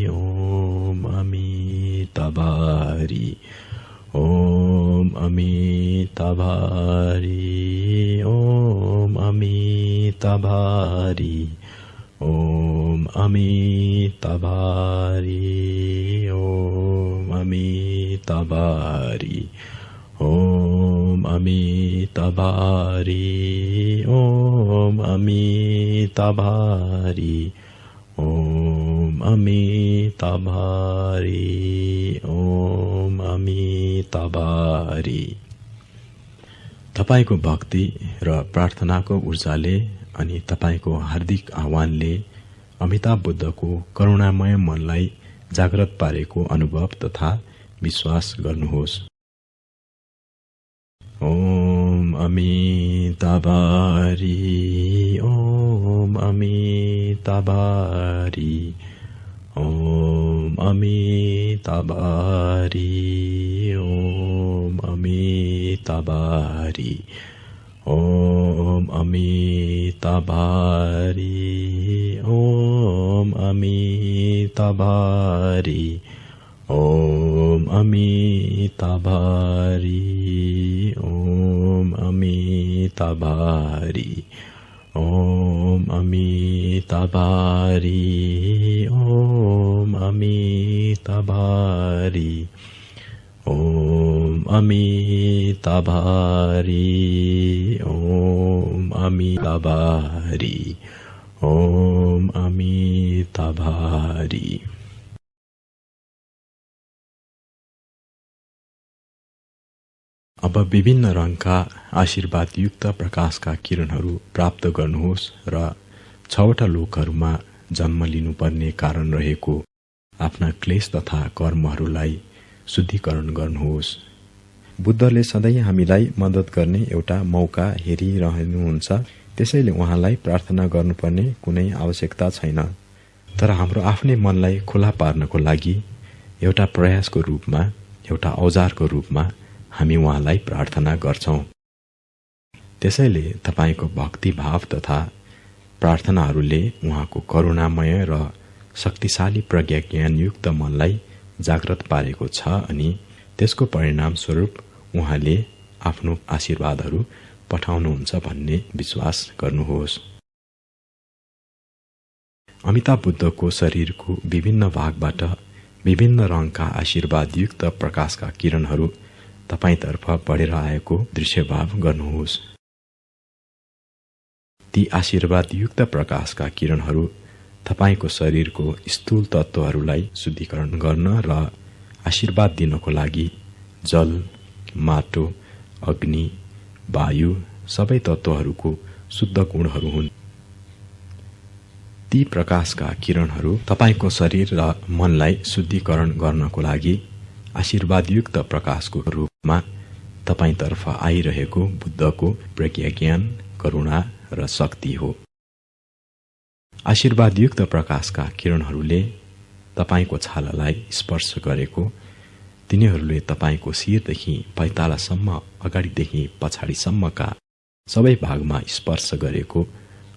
ओम अमिताभरी ओम अमिताभरी ओम अमिताभरी ओम अमिताभरी ओम अमिताभरी ओम अमिताभरी ओम अमिताभरी ओम अमिताभरी ओम अमिताभरी। तपाईको भक्ति र प्रार्थनाको ऊर्जाले अनि तपाईको हार्दिक आह्वानले अमिताभ बुद्धको करुणामय मनलाई जागृत पारेको अनुभव तथा विश्वास गर्नुहोस्। ओम अमिताभरी ओम अमिताभरी ओम अमिताभरी ओम अमिताभरी ओम अमिताभरी ओम अमिताभरी ओम अमिताभरी ओम अमिताभरी ओम अमिताभरी ओम अमिताभरी ओम अमिताभरी ओम अमिताभरी ओम अमिताभरी। अब विभिन्न रङका आशीर्वादयुक्त प्रकाशका किरणहरू प्राप्त गर्नुहोस् र 6वटा लोकहरूमा जन्म लिनुपर्ने कारण रहेको आफ्ना क्लेश तथा कर्महरूलाई शुद्धिकरण गर्नुहोस्। बुद्धले सधैँ हामीलाई मद्दत गर्ने एउटा मौका हेरिरहनुहुन्छ, त्यसैले उहाँलाई प्रार्थना गर्नुपर्ने कुनै आवश्यकता छैन। तर हाम्रो आफ्नै मनलाई खुला पार्नको लागि एउटा प्रयासको रूपमा, एउटा औजारको रूपमा हामी उहाँलाई प्रार्थना गर्छौं। त्यसैले तपाईको भक्ति भाव तथा प्रार्थनाहरूले उहाँको करुणामय र शक्तिशाली प्रज्ञा ज्ञानयुक्त मनलाई जागृत पारेको छ अनि त्यसको परिणाम स्वरूप उहाँले आफ्नो आशीर्वादहरू पठाउनुहुन्छ भन्ने विश्वास गर्नुहोस्। अमिताभ बुद्धको शरीरको विभिन्न भागबाट विभिन्न रङका आशीर्वादयुक्त प्रकाशका किरणहरू तपाईतर्फ बढेर आएको दृश्यभाव गर्नुहोस्। ती आशीर्वादयुक्त प्रकाशका किरणहरू तपाईको शरीरको स्थूल तत्त्वहरूलाई शुद्धिकरण गर्न र आशीर्वाद दिनको लागि जल, माटो, अग्नि, वायु सबै तत्त्वहरूको शुद्ध गुणहरू हुन्। ती प्रकाशका किरणहरू तपाईको शरीर र मनलाई शुद्धिकरण गर्नको लागि आशीर्वादयुक्त प्रकाशको रूपमा तपाईतर्फ आइरहेको बुद्धको प्रज्ञा ज्ञान, करुणा र शक्ति हो। आशीर्वादयुक्त प्रकाशका किरणहरूले तपाईको छालालाई स्पर्श गरेको, तिनीहरूले तपाईको शिरदेखि पैतालासम्म, अगाडिदेखि पछाडिसम्मका सबै भागमा स्पर्श गरेको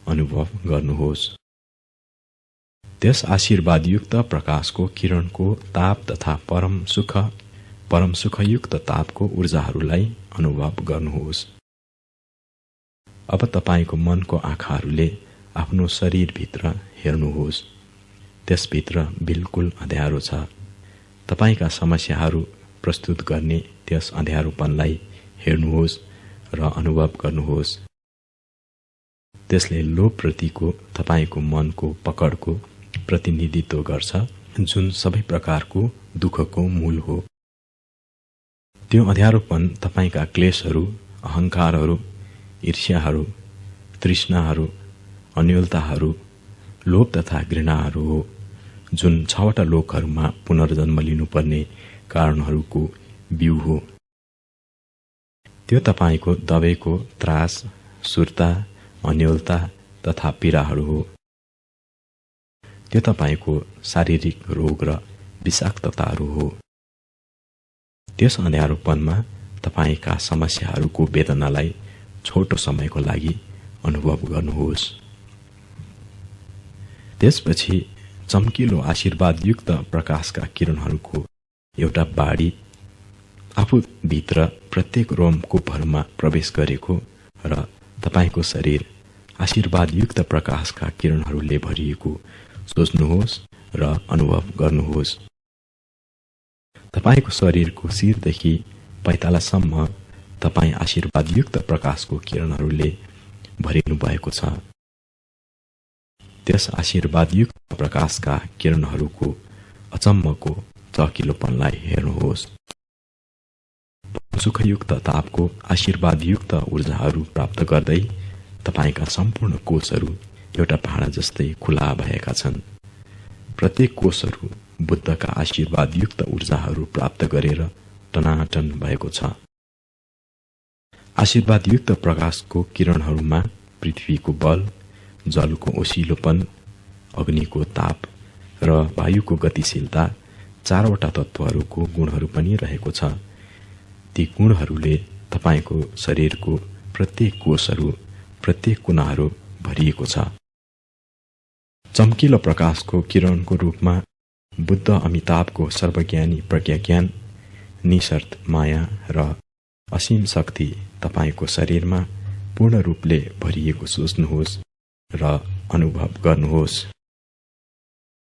अनुभव गर्नुहोस्। त्यस आशीर्वादयुक्त प्रकाशको किरणको ताप तथा परम सुखयुक्त तापको ऊर्जाहरूलाई अनुभव गर्नुहोस्। अब तपाईको मनको आँखाहरूले आफ्नो शरीरभित्र हेर्नुहोस्। त्यसभित्र बिल्कुल अँध्यारो छ। तपाईका समस्याहरू प्रस्तुत गर्ने त्यस अँध्यारोपनलाई हेर्नुहोस् र अनुभव गर्नुहोस्। त्यसले लोभप्रतिको तपाईको मनको पकडको प्रतिनिधित्व गर्छ, जुन सबै प्रकारको दुःखको मूल हो। त्यो अँध्यारोपन तपाईका क्लेशहरू, अहंकारहरू, ईर्ष्याहरू, तृष्णाहरू, अन्योलताहरू, लोभ तथा घृणाहरू हो, जुन 6वटा लोकहरूमा पुनर्जन्म लिनुपर्ने कारणहरूको बिउ हो। त्यो तपाईको दबाईको त्रास, सुर्ता, अन्योलता तथा पीडाहरू हो। त्यो तपाईको शारीरिक रोग र विषाक्तताहरू हो। त्यस अँध्यारोपनमा तपाईका समस्याहरूको वेदनालाई छोटो समयको लागि अनुभव गर्नुहोस्। त्यसपछि चम्किलो आशीर्वादयुक्त प्रकाशका किरणहरूको एउटा बाढी आफूभित्र प्रत्येक रोमकूपहरूमा प्रवेश गरेको र तपाईको शरीर आशीर्वादयुक्त प्रकाशका किरणहरूले भरिएको सोच्नुहोस् र अनुभव गर्नुहोस्। तपाईको शरीरको शिरदेखि पैतालासम्म तपाई आशीर्वादयुक्त प्रकाशको किरणहरूले भरिनु भएको छ। त्यस आशीर्वादयुक्त प्रकाशका किरणहरूको अचम्मको चकिलोपनलाई हेर्नुहोस्। सुखयुक्त तापको आशीर्वादयुक्त ऊर्जाहरू प्राप्त गर्दै तपाईका सम्पूर्ण कोषहरू एउटा भाँडा जस्तै खुला भएका छन्। प्रत्येक कोषहरू बुद्धका आशीर्वादयुक्त ऊर्जाहरू प्राप्त गरेर टनाटन भएको छ। आशीर्वादयुक्त प्रकाशको किरणहरूमा पृथ्वीको बल, जलको ओसिलोपन, अग्निको ताप र वायुको गतिशीलता, 4वटा तत्त्वहरूको गुणहरू पनि रहेको छ। ती गुणहरूले तपाईको शरीरको प्रत्येक कोषहरू, प्रत्येक कुनाहरू भरिएको छ। चम्किलो प्रकाशको किरणको रूपमा बुद्ध अमिताभको सर्वज्ञानी प्रज्ञाज्ञान, निशर्त माया र असीम शक्ति तपाईको शरीरमा पूर्ण रूपले भरिएको सोच्नुहोस् र अनुभव गर्नुहोस्।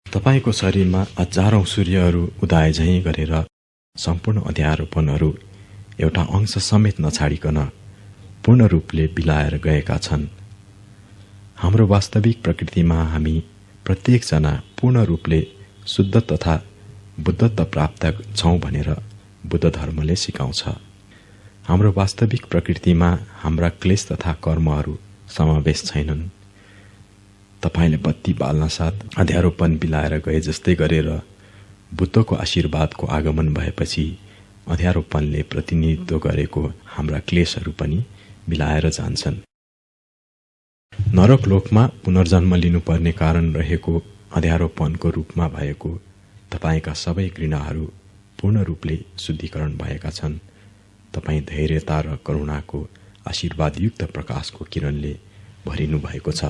तपाईको शरीरमा हजारौं सूर्यहरू उदाय झैं गरेर सम्पूर्ण अँध्यारोपनहरू एउटा अंश समेत नछाडिकन पूर्ण रूपले बिलाएर गएका छन्। हाम्रो वास्तविक प्रकृतिमा हामी प्रत्येकजना पूर्ण रूपले शुद्ध तथा बुद्धत्व प्राप्त छौं भनेर बुद्ध धर्मले सिकाउँछ। हाम्रो वास्तविक प्रकृतिमा हाम्रा क्लेश तथा कर्महरू समावेश छैनन्। तपाईले बत्ती बाल्न साथ अँध्यारोपन बिलाएर गए जस्तै गरेर बुद्धको आशीर्वादको आगमन भएपछि अँध्यारोपनले प्रतिनिधित्व गरेको हाम्रा क्लेशहरू पनि बिलाएर जान्छन्। नरक लोकमा पुनर्जन्म लिनुपर्ने कारण रहेको अँध्यारोपनको रूपमा भएको तपाईका सबै घृणाहरू पूर्ण रूपले शुद्धिकरण भएका छन्। तपाई धैर्यता र करुणाको आशीर्वादयुक्त प्रकाशको किरणले भरिनु भएको छ।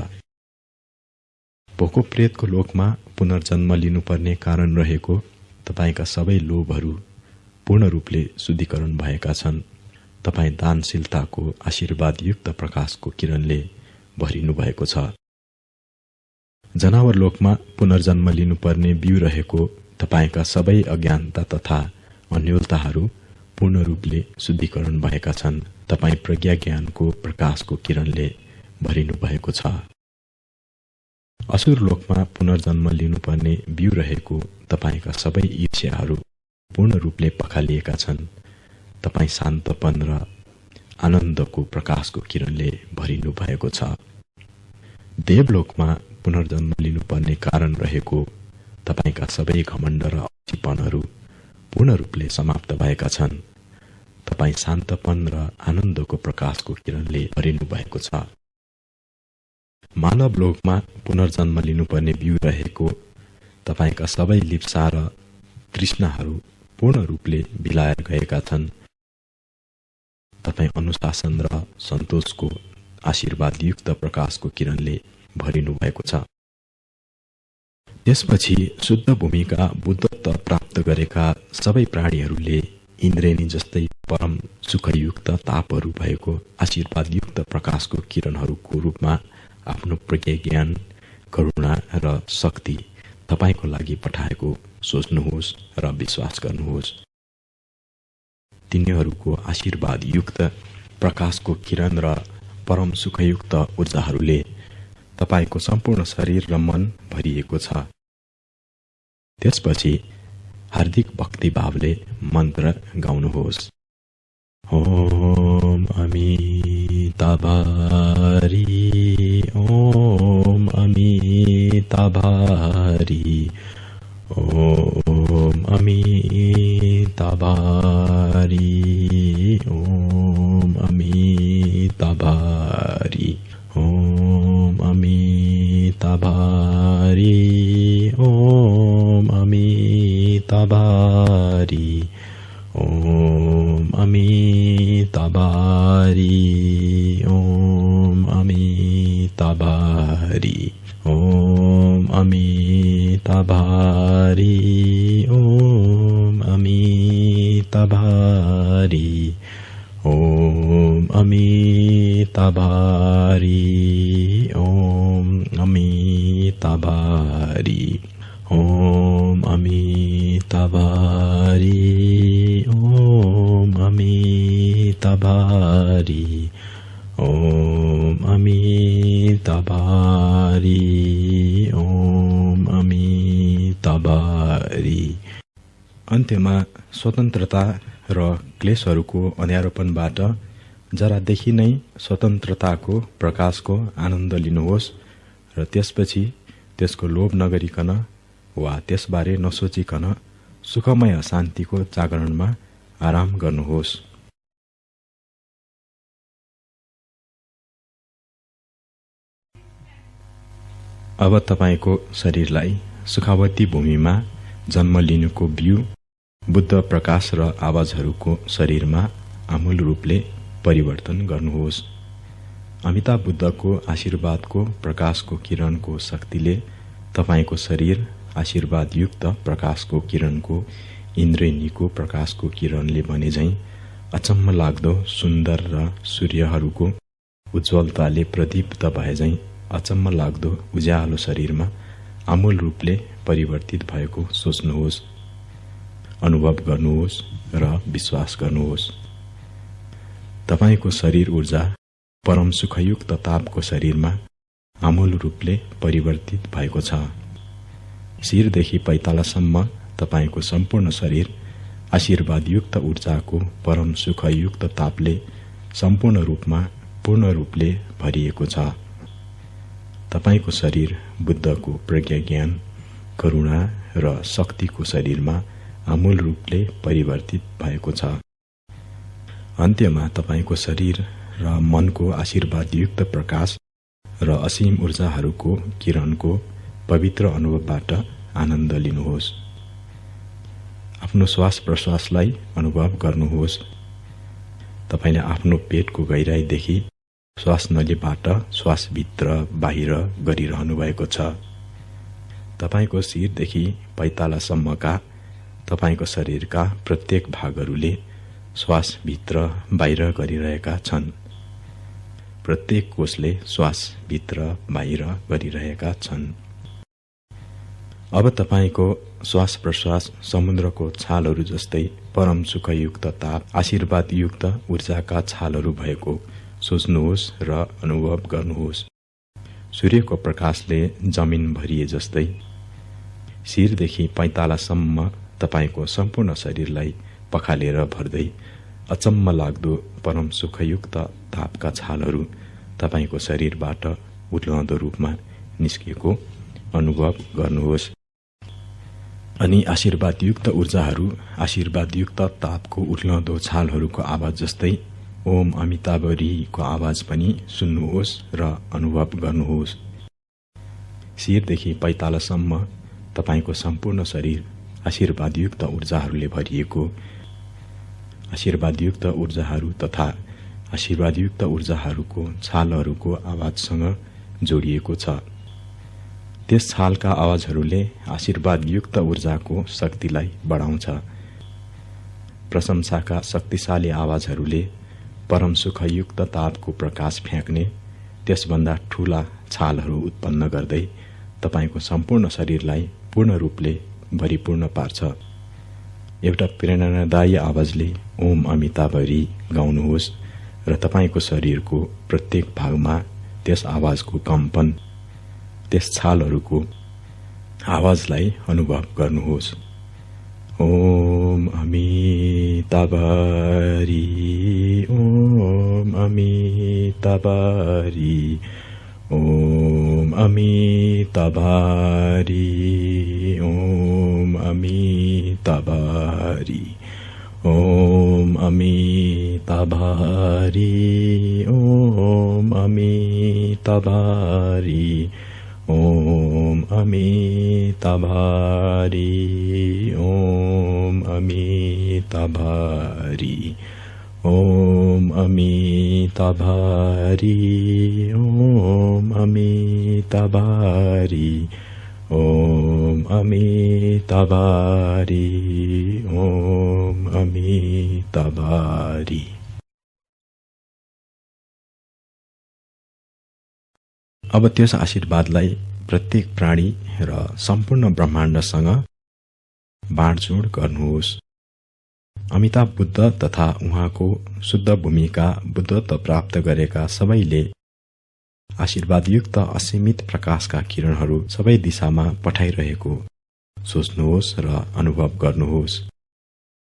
भोको प्रेतको लोकमा पुनर्जन्म लिनुपर्ने कारण रहेको तपाईका सबै लोभहरू पूर्ण रूपले शुद्धिकरण भएका छन्। तपाईँ दानशीलताको आशीर्वादयुक्त प्रकाशको किरणले भरिनु भएको छ। जनावर लोकमा पुनर्जन्म लिनुपर्ने बिउ रहेको तपाईका सबै अज्ञानता तथा अन्योलताहरू पूर्ण रूपले शुद्धिकरण भएका छन्। तपाईँ प्रज्ञा ज्ञानको प्रकाशको किरणले भरिनु भएको छ। असुर लोकमा पुनर्जन्म लिनुपर्ने बिउ रहेको तपाईका सबै ईर्ष्याहरू पूर्ण रूपले पखालिएका छन्। तपाईँ शान्तपन र आनन्दको प्रकाशको किरणले भरिनु भएको छ। देवलोकमा पुनर्जन्म लिनुपर्ने कारण रहेको तपाईका सबै घमण्ड र अल्छीपनहरू पूर्ण रूपले समाप्त भएका छन्। तपाईँ शान्तपन र आनन्दको प्रकाशको किरणले भरिनु भएको छ। मानव लोकमा पुनर्जन्म लिनुपर्ने बिउ रहेको तपाईका सबै लिप्सा र तृष्णाहरू पूर्ण रूपले बिलाएर गएका छन्। तपाईँ अनुशासन र सन्तोषको आशीर्वादयुक्त प्रकाशको किरणले भरिनु भएको छ। त्यसपछि शुद्ध भूमिका बुद्धत्व प्राप्त गरेका सबै प्राणीहरूले इन्द्रेणी जस्तै परम सुखयुक्त तापहरू भएको आशीर्वादयुक्त प्रकाशको किरणहरूको रूपमा आफ्नो प्रज्ञा ज्ञान, करुणा र शक्ति तपाईको लागि पठाएको सोच्नुहोस् र विश्वास गर्नुहोस्। तिनीहरूको आशीर्वादयुक्त प्रकाशको किरण र परम सुखयुक्त ऊर्जाहरूले तपाईको सम्पूर्ण शरीर र मन भरिएको छ। त्यसपछि हार्दिक भक्तिभावले मन्त्र गाउनुहोस्। ओम अमिताभारी, ओम अमिताभारी, ओम अमिताभारी, ओम अमिताभारी, ओम अमिताभारी, ओम अमिताभारी, ओम अमिताभारी, ओम अमिताभारी, ओम अमिताभारी, ओम अमिताभारी, ओम अमिताभारी, ओम अमिताभारी, ओम अमिताभारी, ओम अमिताभारी, ओम अमिताभारी, ओम अमिताभारी। अन्त्यमा स्वतन्त्रता र क्लेशहरूको अँध्यारोपनबाट जरादेखि नै स्वतन्त्रताको प्रकाशको आनन्द लिनुहोस् र त्यसपछि त्यसको लोभ नगरिकन वा त्यसबारे नसोचिकन सुखमय शान्तिको जागरणमा आराम गर्नुहोस्। अब तपाईको शरीरलाई सुखावती भूमिमा जन्म लिनुको बिउ बुद्ध प्रकाश र आवाजहरूको शरीरमा आमूल रूपले परिवर्तन गर्नुहोस्। अमिताभ बुद्धको आशीर्वादको प्रकाशको किरणको शक्तिले तपाईको शरीर आशीर्वादयुक्त प्रकाशको किरणको इन्द्रेणीको प्रकाशको किरणले भने झैं अचम्म लाग्दो सुन्दर र सूर्यहरूको उज्जवलताले प्रदीप्त भए झैं अचम्म लाग्दो उज्यालो शरीरमा आमूल रूपले परिवर्तित भएको सोच्नुहोस्, अनुभव गर्नुहोस् र विश्वास गर्नुहोस्। तपाईको शरीर ऊर्जा परम सुखयुक्त तापको शरीरमा आमूल रूपले परिवर्तित भएको छ। शिरदेखि पैतालासम्म तपाईको सम्पूर्ण शरीर आशीर्वादयुक्त ऊर्जाको परम सुखयुक्त तापले सम्पूर्ण रूपमा पूर्ण रूपले भरिएको छ। तपाईको शरीर बुद्धको प्रज्ञा ज्ञान, करुणा र शक्तिको शरीरमा आमूल रूपले परिवर्तित भएको छ। अन्त्यमा तपाईको शरीर र मनको आशीर्वादयुक्त प्रकाश र असीम ऊर्जाहरूको किरणको पवित्र अनुभवबाट आनन्द लिनुहोस्। आफ्नो श्वास प्रश्वासलाई अनुभव गर्नुहोस्। तपाईले आफ्नो पेटको गहिराईदेखि श्वास नलीबाट श्वासभित्र बाहिर गरिरहनु भएको छ। तपाईको शिरदेखि पैतालासम्मका तपाईको शरीरका प्रत्येक भागहरूले श्वास भित्र बाहिर गरिरहेका छन्। प्रत्येक कोषले श्वास भित्र बाहिर गरिरहेका छन्। अब तपाईको श्वास प्रश्वास समुद्रको छालहरू जस्तै परम सुखयुक्त ताप आशीर्वादयुक्त ऊर्जाका छालहरू भएको सोच्नुहोस् र अनुभव गर्नुहोस्। सूर्यको प्रकाशले जमिन भरिए जस्तै शिरदेखि पैतालासम्म तपाईको सम्पूर्ण शरीरलाई पखालेर भर्दै अचम्म लाग्दो परम सुखयुक्त तापका छालहरू तपाईको शरीरबाट उर्लदो रूपमा निस्किएको अनुभव गर्नुहोस्। अनि आशीर्वादयुक्त ऊर्जाहरू आशीर्वादयुक्त तापको उर्लदो छालहरूको आवाज जस्तै ओम अमिताभरीको आवाज पनि सुन्नुहोस् र अनुभव गर्नुहोस्। शिरदेखि पैतालासम्म तपाईको सम्पूर्ण शरीर आशीर्वादयुक्त ऊर्जाहरूले भरिएको आशीर्वादयुक्त ऊर्जाहरू तथा आशीर्वादयुक्त ऊर्जाहरूको छालहरूको आवाजसँग जोडिएको छ। त्यस छालका आवाजहरूले आशीर्वादयुक्त ऊर्जाको शक्तिलाई बढाउँछ। प्रशंसाका शक्तिशाली आवाजहरूले परम सुखयुक्त तापको प्रकाश फ्याँक्ने त्यसभन्दा ठूला छालहरू उत्पन्न गर्दै तपाईको सम्पूर्ण शरीरलाई पूर्ण रूपले भरिपूर्ण पार्छ। एउटा प्रेरणादायी आवाजले ओम अमिताभरी गाउनुहोस् र तपाईको शरीरको प्रत्येक भागमा त्यस आवाजको कम्पन त्यस छालहरूको आवाजलाई अनुभव गर्नुहोस्। ओम अमिताभरी ओम अमिताभरी ओम अमिताभरी ओम अमिताभरी ओम अमिताभरी ओम अमिताभरी ओम अमिताभरी ओम अमिताभरी ओम अमिताभरी ओम अमिताभरी ओम अमिताभरी ओम अमिताभरी। अब त्यस आशीर्वादलाई प्रत्येक प्राणी र सम्पूर्ण ब्रह्माण्डसँग बाँडचुँड गर्नुहोस्। अमिताभ बुद्ध तथा उहाँको शुद्ध भूमिका बुद्धत्व प्राप्त गरेका सबैले आशीर्वादयुक्त असीमित प्रकाशका किरणहरू सबै दिशामा पठाइरहेको सोच्नुहोस् र अनुभव गर्नुहोस्।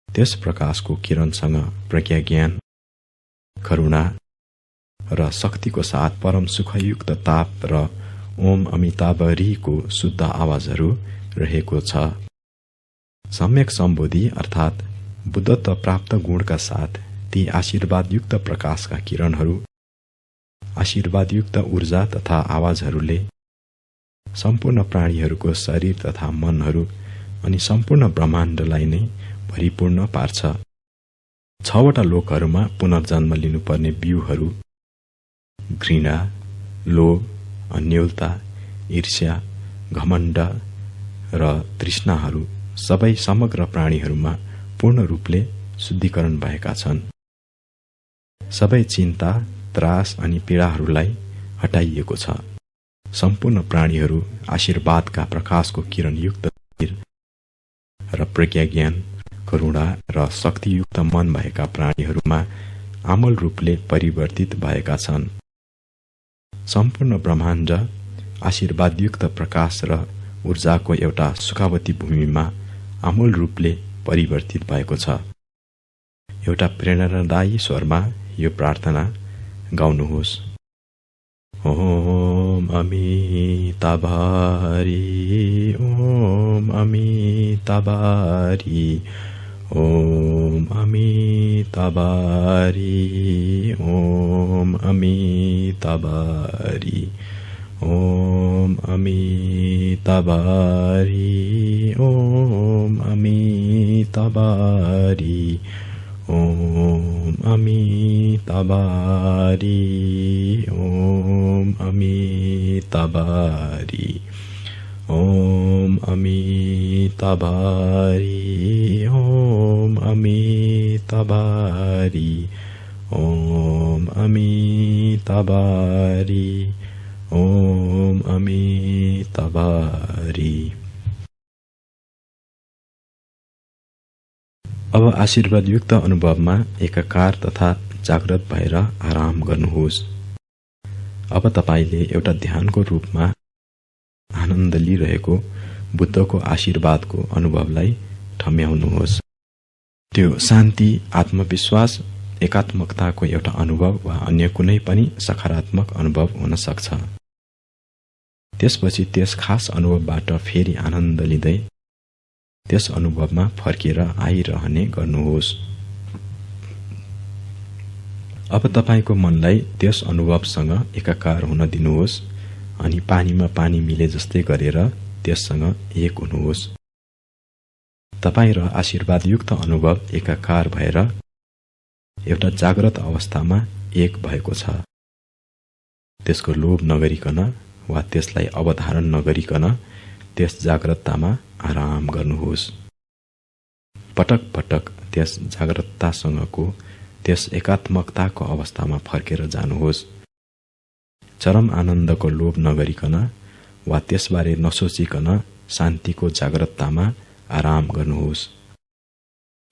त्यस प्रकाशको किरणसँग प्रज्ञा ज्ञान करुणा र शक्तिको साथ परम सुखयुक्त ताप र ओम अमिताभरीको शुद्ध आवाजहरू रहेको छ। सम्यक सम्बोधि अर्थात् बुद्धत्व प्राप्त गुणका साथ ती आशीर्वादयुक्त प्रकाशका किरणहरू आशीर्वादयुक्त ऊर्जा तथा आवाजहरूले सम्पूर्ण प्राणीहरूको शरीर तथा मनहरू अनि सम्पूर्ण ब्रह्माण्डलाई नै भरिपूर्ण पार्छ। 6 वटा लोकहरूमा पुनर्जन्म लिनुपर्ने बीउहरू घृणा, लोभ, अन्योलता, ईर्ष्या, घमण्ड र तृष्णाहरू सबै समग्र प्राणीहरूमा पूर्ण रूपले शुद्धिकरण भएका छन्। सबै चिन्ता, त्रास अनि पीडाहरूलाई हटाइएको छ। सम्पूर्ण प्राणीहरू आशीर्वादका प्रकाशको किरणयुक्त र प्रज्ञा ज्ञान करुणा र शक्तियुक्त मन भएका प्राणीहरूमा आमूल रूपले परिवर्तित भएका छन्। सम्पूर्ण ब्रह्माण्ड आशीर्वादयुक्त प्रकाश र ऊर्जाको एउटा सुखावती भूमिमा आमूल रूपले परिवर्तित भएको छ। एउटा प्रेरणादायी स्वरमा यो प्रार्थना गाउनुहोस्। ओम अमिताभरी ओम अमिताभरी ओम अमिताभरी ओम अमिताभरी ओम अमिताभरी ओम अमिताभरी ओम अमिताभरी ओम अमिताभरी ओम अमिताभरी ओम अमिताभरी तबारी ओम अमी तबारी ओम अमी तबारी। अब आशीर्वादयुक्त अनुभवमा एकाकार तथा जागृत भएर आराम गर्नुहोस्। अब तपाईले एउटा ध्यानको रूपमा आनन्द लिइरहेको बुद्धको आशीर्वादको अनुभवलाई ठम्याउनुहोस्। त्यो शान्ति, आत्मविश्वास, एकात्मकताको एउटा अनुभव वा अन्य कुनै पनि सकारात्मक अनुभव हुन सक्छ। त्यसपछि त्यस खास अनुभवबाट फेरि आनन्द लिँदै त्यस अनुभवमा फर्केर आइरहने गर्नुहोस्। अब तपाईको मनलाई त्यस अनुभवसँग एकाकार हुन दिनुहोस् अनि पानीमा पानी मिले जस्तै गरेर त्यससँग एक हुनुहोस्। तपाई र आशीर्वादयुक्त अनुभव एकाकार भएर एउटा जागृत अवस्थामा एक भएको छ। त्यसको लोभ नगरिकन वा त्यसलाई अवधारण नगरिकन त्यस जागृततामा आराम गर्नुहोस्। पटक पटक त्यस जागृततासँगको त्यस एकात्मकताको अवस्थामा फर्केर जानुहोस्। चरम आनन्दको लोभ नगरिकन वा त्यसबारे नसोचिकन शान्तिको जागृततामा आराम गर्नुहोस्।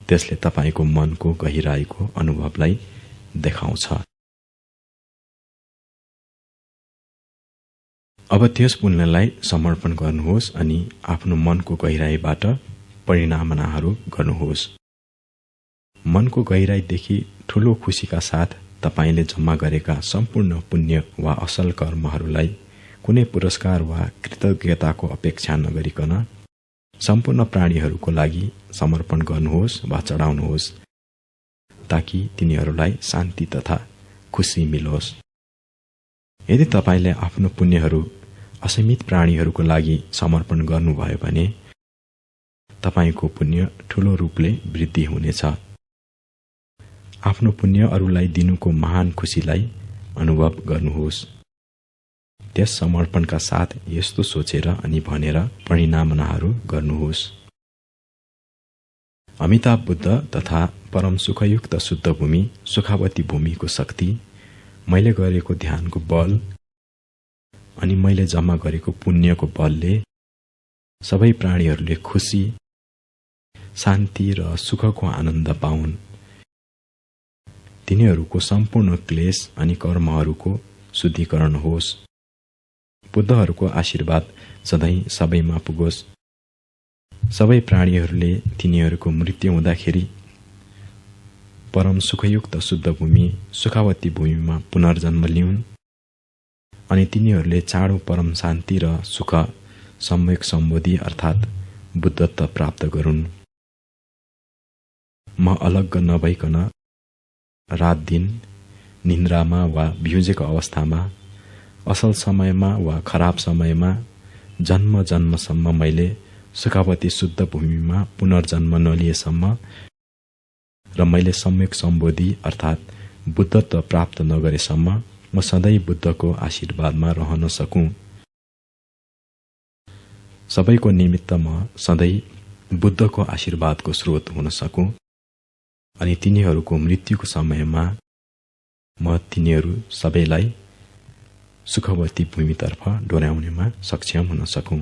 त्यसले तपाईको मनको गहिराईको अनुभवलाई देखाउँछ। अब त्यस पुण्यलाई समर्पण गर्नुहोस् अनि आफ्नो मनको गहिराईबाट परिणामनाहरू गर्नुहोस्। मनको गहिराईदेखि ठूलो खुशीका साथ तपाईले जम्मा गरेका सम्पूर्ण पुण्य वा असल कर्महरूलाई कुनै पुरस्कार वा कृतज्ञताको अपेक्षा नगरिकन सम्पूर्ण प्राणीहरूको लागि समर्पण गर्नुहोस् वा चढाउनुहोस्, ताकि तिनीहरूलाई शान्ति तथा खुशी मिलोस्। यदि तपाईले आफ्नो पुण्यहरू असीमित प्राणीहरूको लागि समर्पण गर्नुभयो भने तपाईको पुण्य ठूलो रूपले वृद्धि हुनेछ। आफ्नो पुण्य अरूलाई दिनुको महान खुशीलाई अनुभव गर्नुहोस्। त्यस समर्पणका साथ यस्तो सोचेर अनि भनेर परिणामनाहरू गर्नुहोस्। अमिताभ बुद्ध तथा परम सुखयुक्त शुद्ध भूमि सुखावती भूमिको शक्ति, मैले गरेको ध्यानको बल अनि मैले जम्मा गरेको पुण्यको बलले सबै प्राणीहरूले खुशी, शान्ति र सुखको आनन्द पाउन्। तिनीहरूको सम्पूर्ण क्लेश अनि कर्महरूको शुद्धिकरण होस्। बुद्धहरूको आशीर्वाद सधैँ सबैमा पुगोस्। सबै प्राणीहरूले तिनीहरूको मृत्यु हुँदाखेरि परम सुखयुक्त शुद्ध भूमि सुखावती भूमिमा पुनर्जन्म लिउन् अनि तिनीहरूले चाँडो परम शान्ति र सुख सम्यक सम्बोधि अर्थात् बुद्धत्व प्राप्त गरून्। म अलग्ग नभइकन रात दिन निन्द्रामा वा बिउजेको अवस्थामा, असल समयमा वा खराब समयमा, जन्म जन्मसम्म मैले सुखावती शुद्ध भूमिमा पुनर्जन्म नलिएसम्म र मैले सम्यक सम्बोधि अर्थात् बुद्धत्व प्राप्त नगरेसम्म म सधैँ बुद्धको आशीर्वादमा रहन सकूं। सबैको निमित्त म सधैँ बुद्धको आशीर्वादको स्रोत हुन सकूं अनि तिनीहरूको मृत्युको समयमा म तिनीहरू सबैलाई सुखवती भूमितर्फ डोर्याउनेमा सक्षम हुन सकूं।